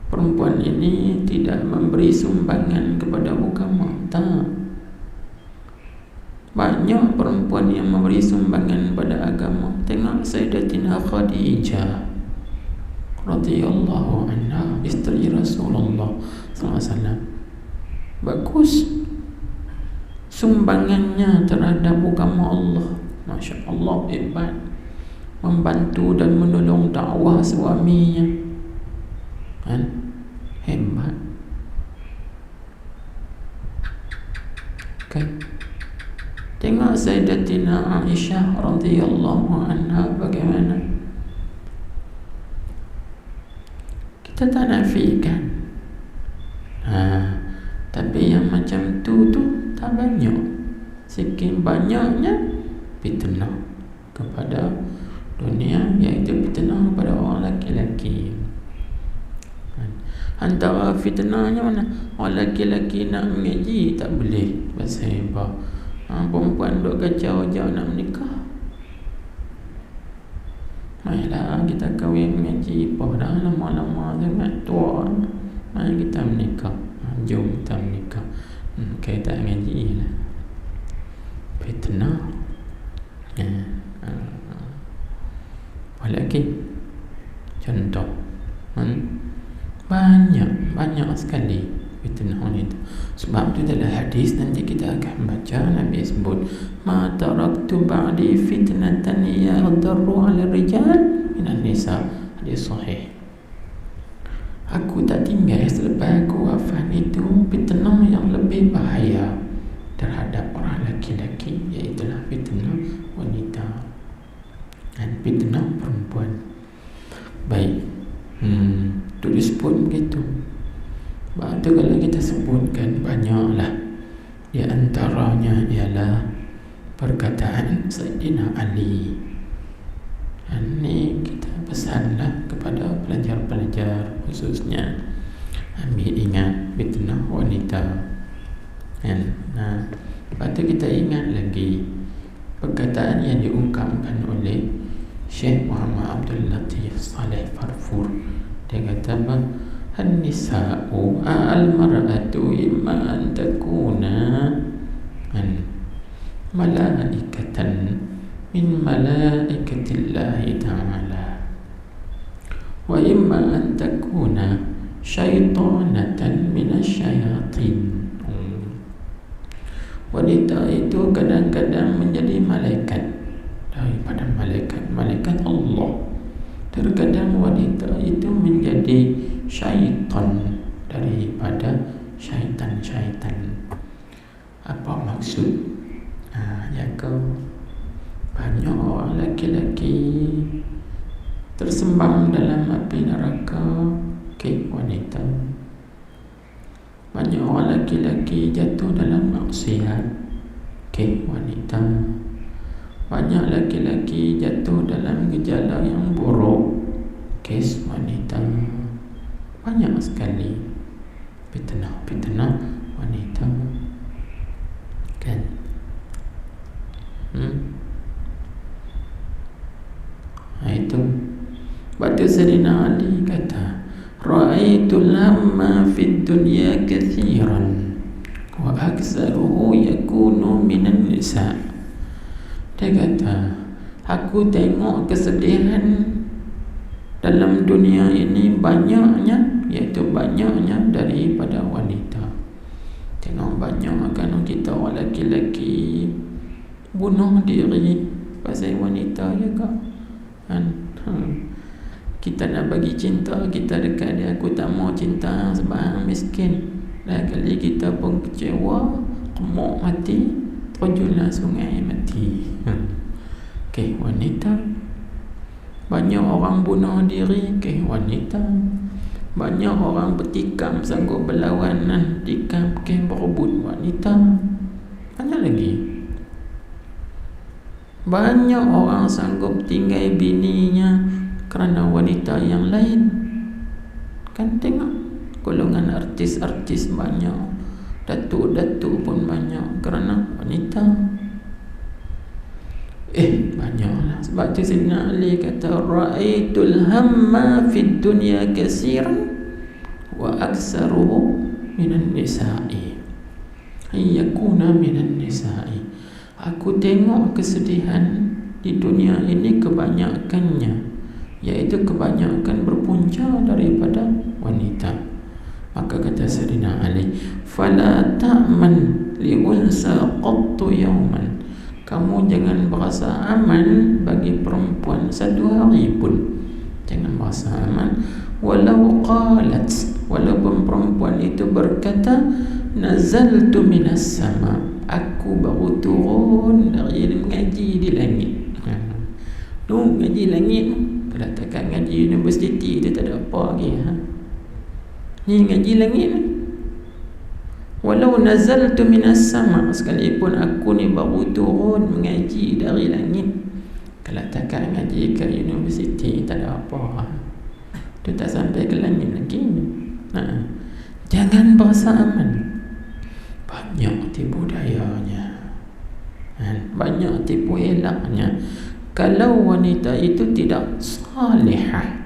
perempuan ini tidak memberi sumbangan kepada agama. Tak. Banyak perempuan yang memberi sumbangan pada agama. Tengok Sayyidatina Khadijah radhiyallahu anha, isteri Rasulullah SAW. Bagus sumbangannya terhadap agama Allah. Masya Allah, hebat. Membantu dan menolong dakwah suaminya kan? Hebat kan? Tengok Sayyidatina Aisyah radhiyallahu anha bagaimana. Kita tak nafikan, tapi yang macam tu tak banyak. Sekian banyaknya fitnah kepada dunia, iaitu fitnah kepada orang laki-laki. Antara fitnahnya mana? Orang lelaki-lelaki nak mengaji tak boleh bahasa hebah. Perempuan duk kacau jauh nak menikah. Marilah kita kahwin mengaji. Apa dah lama-lama sangat tua. Mari kita menikah. Jom kita menikah. Kita mengaji lah. Fitnah. Apa lagi? Contoh. Banyak sekali fitnah itu. Sebab itu dalam hadis nanti kita akan baca Nabi sebut, ma taraktu ba'di fitnatan yadarru 'ala rijal minan nisa. Hadis sahih. Aku tak tinggal selepas aku wafat itu fitnah yang lebih bahaya terhadap orang lelaki-lelaki, iaitu fitnah wanita dan fitnah perempuan. Baik. Itu disebut begitu. Sebab itu kalau kita sebutkan banyaklah. Di antaranya ialah perkataan Sayyidina Ali. Dan ini kita pesanlah kepada pelajar-pelajar khususnya, ambil ingat fitnah wanita. Lepas itu kita ingat lagi perkataan yang diungkapkan oleh Syekh Muhammad Abdul Latif Saleh Farfur. Dia kata apa? An-nisa'u al-mar'atu imma an takuna malaikatan min malaikatillahi ta'ala wa imma an takuna syaitanatan minasyayatin. Wanita itu kadang-kadang menjadi malaikat daripada malaikat Allah. Terkadang wanita itu menjadi syaitan daripada syaitan-syaitan. Apa maksud? Banyak orang lelaki-lelaki tersembam dalam api neraka, wanita. Banyak orang lelaki-lelaki jatuh dalam maksiat, wanita. Banyak lelaki-lelaki jatuh dalam gejala yang buruk, kes wanita. Banyak sekali fitnah wanita, kan? Itu Batu Sayyidina Ali kata, ra'aitul hamma fid dunya kathiran wa aksaruhu yakunu minan nisa'. Dia kata, aku tengok kesedihan dalam dunia ini banyaknya, iaitu banyaknya daripada wanita. Tengok banyak kan kita orang lelaki-lelaki bunuh diri pasal wanita juga kan. Kita nak bagi cinta kita dekat dia, aku tak mau cinta sebab miskin. Dah kali kita pun kecewa, kemuk mati, terjunlah sungai mati. Wanita. Banyak orang bunuh diri, wanita. Banyak orang bertikam sanggup berlawanan, tikam, berebut, wanita. Banyak lagi. Banyak orang sanggup tinggal bininya kerana wanita yang lain. Kan tengok golongan artis-artis banyak, datuk-datuk pun banyak kerana wanita. Banyaklah. Sebab tu Sayyidina Ali kata, ra'aitul hamma fid dunya katsiran wa aktsaruhu minan nisa'i. Yakuna minan nisa'i. Aku tengok kesedihan di dunia ini kebanyakannya, iaitu kebanyakan berpunca daripada wanita. Maka kata Sayyidina Ali, fala ta'man li unsa qattu yawman. Kamu jangan berasa aman bagi perempuan satu hari pun. Jangan berasa aman. Walau qalat, walaupun perempuan itu berkata, nazaltu minas sama, aku baru turun dari mengaji di langit. Ngaji langit. Kalau takkan ngaji universiti dia tak ada apa lagi. Ni ngaji langit. Walau nazaltu minas sama, sekalipun aku ni baru turun mengaji dari langit. Kalau takkan ngaji ke universiti tak ada apa. Dia tak sampai ke langit lagi. Jangan berasa aman. Banyak tipu dayanya, banyak tipu elaknya. Kalau wanita itu tidak salihah,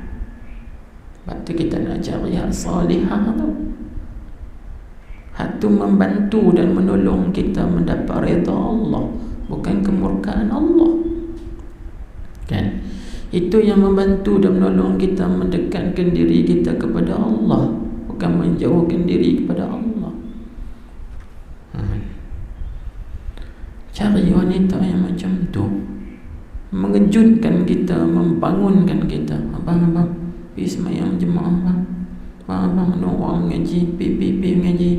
sebab tu kita nak cari yang salihah tu. Hak tu membantu dan menolong kita mendapat redha Allah, bukan kemurkaan Allah. Kan? Itu yang membantu dan menolong kita mendekatkan diri kita kepada Allah, bukan menjauhkan diri kepada Allah. Cari wanita yang macam tu, mengejutkan kita, membangunkan kita. Abang, pergi semayang jemaah abang, nak orang mengaji, pergi mengaji.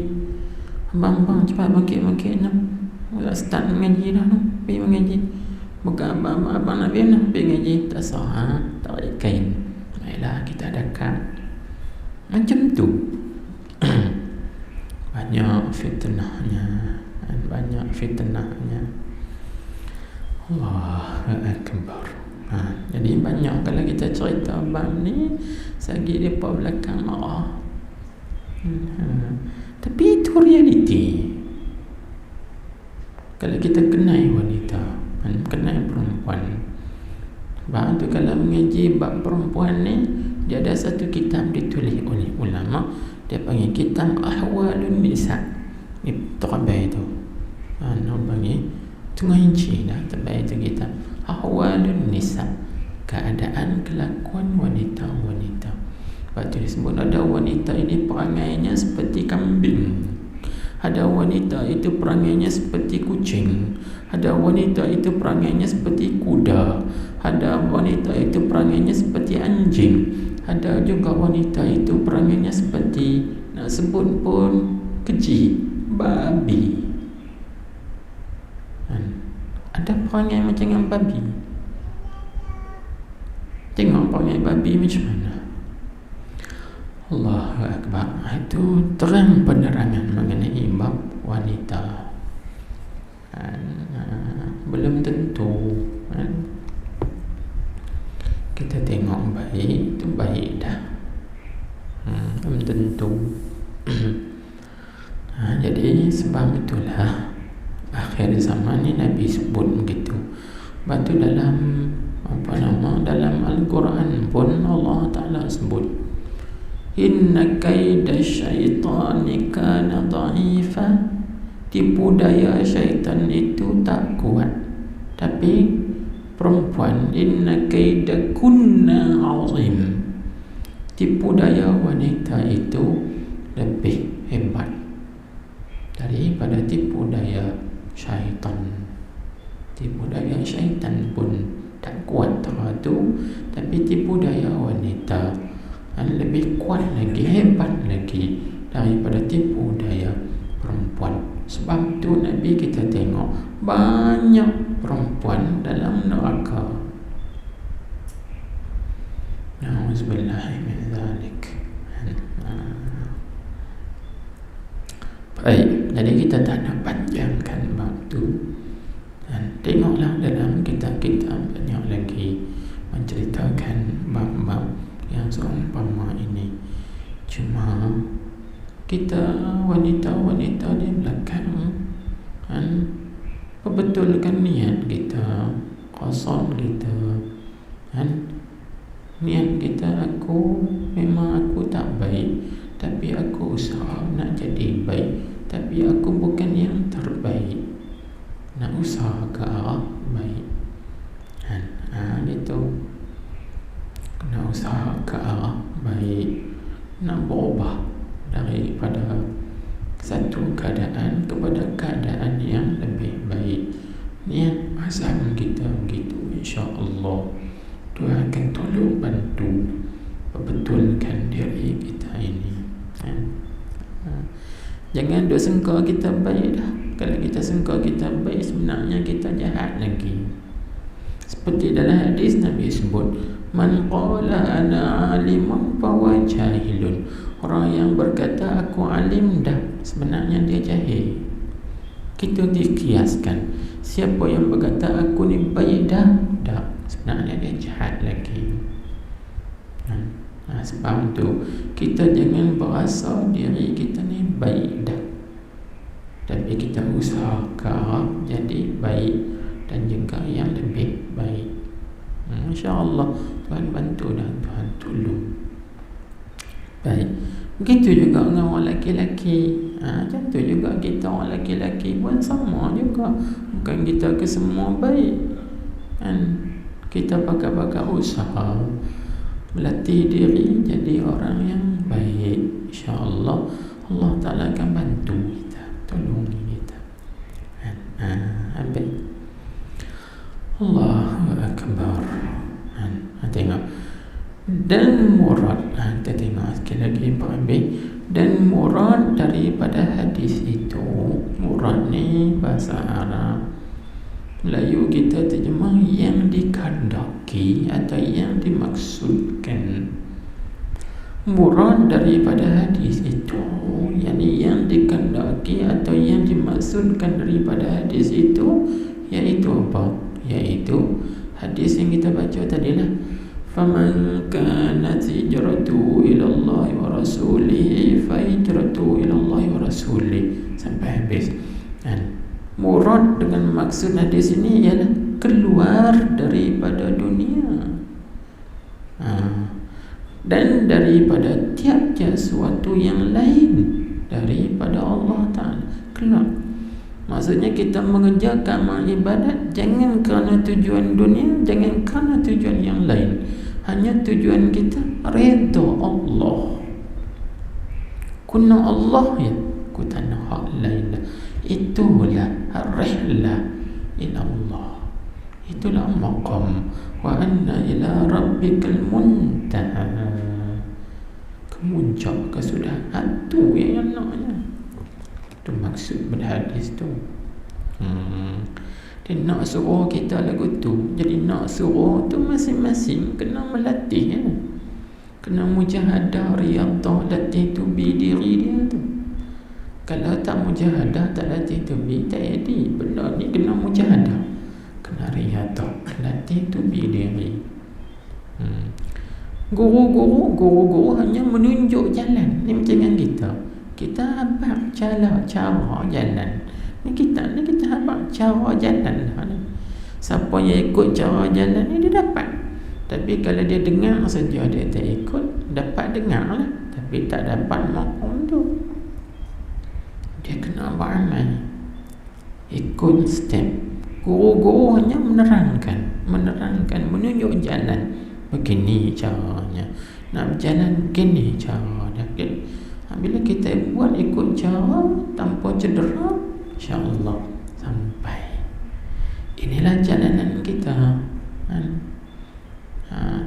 Abang, cepat bangkit nak. Dah start mengaji dah nak, pergi mengaji. Bukan abang nak pergi nak pergi mengaji. Tak sah, tak ada kain. Baiklah, kita dekat. Macam tu. Banyak fitnahnya. Allah Akbar. Jadi banyak kalau kita cerita bab ni, sagi depa belakang marah. Tapi itu realiti. Kalau kita kenal wanita, kenal perempuan, sebab tu kalau mengaji bab perempuan ni, dia ada satu kitab ditulis oleh ulama, dia panggil kitab Ahwalun Nisa. Terbaik tu. Nak panggil tengah inci dah terbaik tu kitab Ahwalun Nisa, keadaan kelakuan wanita-wanita. Sebab tu disebut ada wanita ini perangainya seperti kambing, ada wanita itu perangainya seperti kucing, ada wanita itu perangainya seperti kuda, ada wanita itu perangainya seperti anjing, ada juga wanita itu perangainya seperti, nak sebut pun keji, babi. Ada perangai macam dengan babi. Tengok perangai babi macam mana. Allahu Akbar. Itu terang penerangan mengenai bab wanita. Belum tentu kita tengok baik, itu baik dah. Belum tentu. Jadi sebab itulah akhir zaman ni Nabi sebut begitu. Sebab tu dalam dalam Al-Quran pun Allah Ta'ala sebut, inna kaida syaitani kana dha'ifa. Tipu daya syaitan itu tak kuat. Tapi perempuan, inna kaida kunna azim. Tipu daya wanita itu lebih hebat daripada tipu daya syaitan. Tipu daya syaitan pun tak kuat terhadu, tapi tipu daya wanita lebih kuat lagi, hebat lagi daripada tipu daya perempuan. Sebab tu Nabi kita tengok banyak perempuan dalam neraka. Na'udzubillahi min dzalik. Baik, jadi kita tak nak panjangkan bab tu. Dan tengoklah dalam kitab-kitab banyak lagi menceritakan bab-bab yang seumpama ini. Cuma kita wanita-wanita di belakang perbetulkan niat kita, qasad kita, niat kita, memang aku tak baik, tapi aku usaha nak jadi baik, tapi aku bukan yang terbaik, nak usaha ke arah baik. Gitu, nak usaha ke arah baik, nak berubah daripada satu keadaan kepada keadaan yang lebih baik. Niat azam kita begitu, insya-Allah Tuhan akan tolong bantu perbetulkan diri kita ini. Jangan duk sangka kita baik dah. Kalau kita sangka kita baik, sebenarnya kita jahat lagi. Seperti dalam hadis Nabi sebut, man qala ana alimun fa huwa jahilun. Orang yang berkata aku alim dah, sebenarnya dia jahil. Kita dikiaskan. Siapa yang berkata aku ni baik dah, sebenarnya dia jahat lagi. sebab tu kita jangan berasa diri kita ni baik dah, tapi kita usahakan jadi baik dan juga yang lebih baik. InsyaAllah Tuhan bantu dan Tuhan tolong. Baik, begitu juga dengan orang lelaki-lelaki. Macam tu juga kita orang lelaki-lelaki pun sama juga. Bukan kita ke semua baik kan? Kita pakai usaha melatih diri jadi orang yang baik. InsyaAllah Allah Ta'ala akan bantu kita, tolong kita kan? Baik. Allahu Akbar kan? Tengok. Dan murad, kita tengok sekali lagi Pak Habib. Dan murad daripada hadis itu, murad ni bahasa Arab, Melayu kita terjemah yang dikandaki atau yang dimaksudkan. Murad daripada hadis itu, yakni yang dikandaki atau yang dimaksudkan daripada hadis itu, iaitu apa? Iaitu hadis yang kita baca tadilah, faman kanat hijratuhu ila Allah wa rasulih fa hijratuhu ila Allah wa rasulih, sampai habis. Dan murad dengan maksud hadis ini ialah keluar daripada dunia dan daripada tiap-tiap sesuatu yang lain daripada Allah Ta'ala. Keluar, maksudnya kita mengerjakan amal ibadat jangan kerana tujuan dunia, jangan kerana tujuan yang lain. Hanya tujuan kita redha Allah. Kunna Allah ya, kutana hak lain. Itulah rihlah ila Allah. Itulah maqam wa anna ila rabbikal muntaha. Kemuncak kesudahan tu yang naknya. Tu maksud berhadis tu. Dia nak suruh kita lagu tu. Jadi nak suruh tu masing-masing kena melatih ya. Kena mujahadah, riadah, latih tu diri dia tu. Kalau tak mujahadah, tak latih tu tak jadi. Benda ni kena mujahadah, kena riadah, latih tu diri. Guru-guru hanya menunjuk jalan. Ni macam dengan kita habaq cara jalan. Ni kita habaq cara jalan lah ni. Siapa yang ikut cara jalan ni dia dapat. Tapi kalau dia dengar saja dia tak ikut, dapat dengar lah tapi tak dapat makom tu. Dia kena beramal, ikut step. Guru-guru hanya menerangkan, menunjuk jalan. Begini caranya, nak berjalan begini caranya. Bila kita buat ikut cara tanpa cedera, insya-Allah sampai. Inilah jalanan kita kan?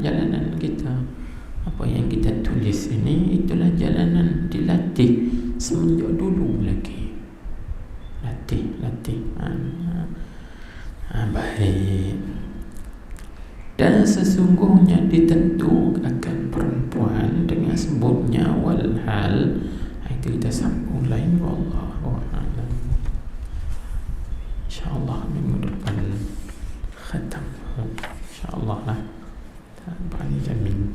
Jalanan kita. Apa yang kita tulis ini, itulah jalanan dilatih semenjak dulu lagi. Latih. Baik. Dan sesungguhnya ditentu akan perempuan dengan sebutnya walhal. Itu kita sambung lain. Wallahu a'lam. InsyaAllah minggu depan khatam. InsyaAllah lah. Tak berani jamin.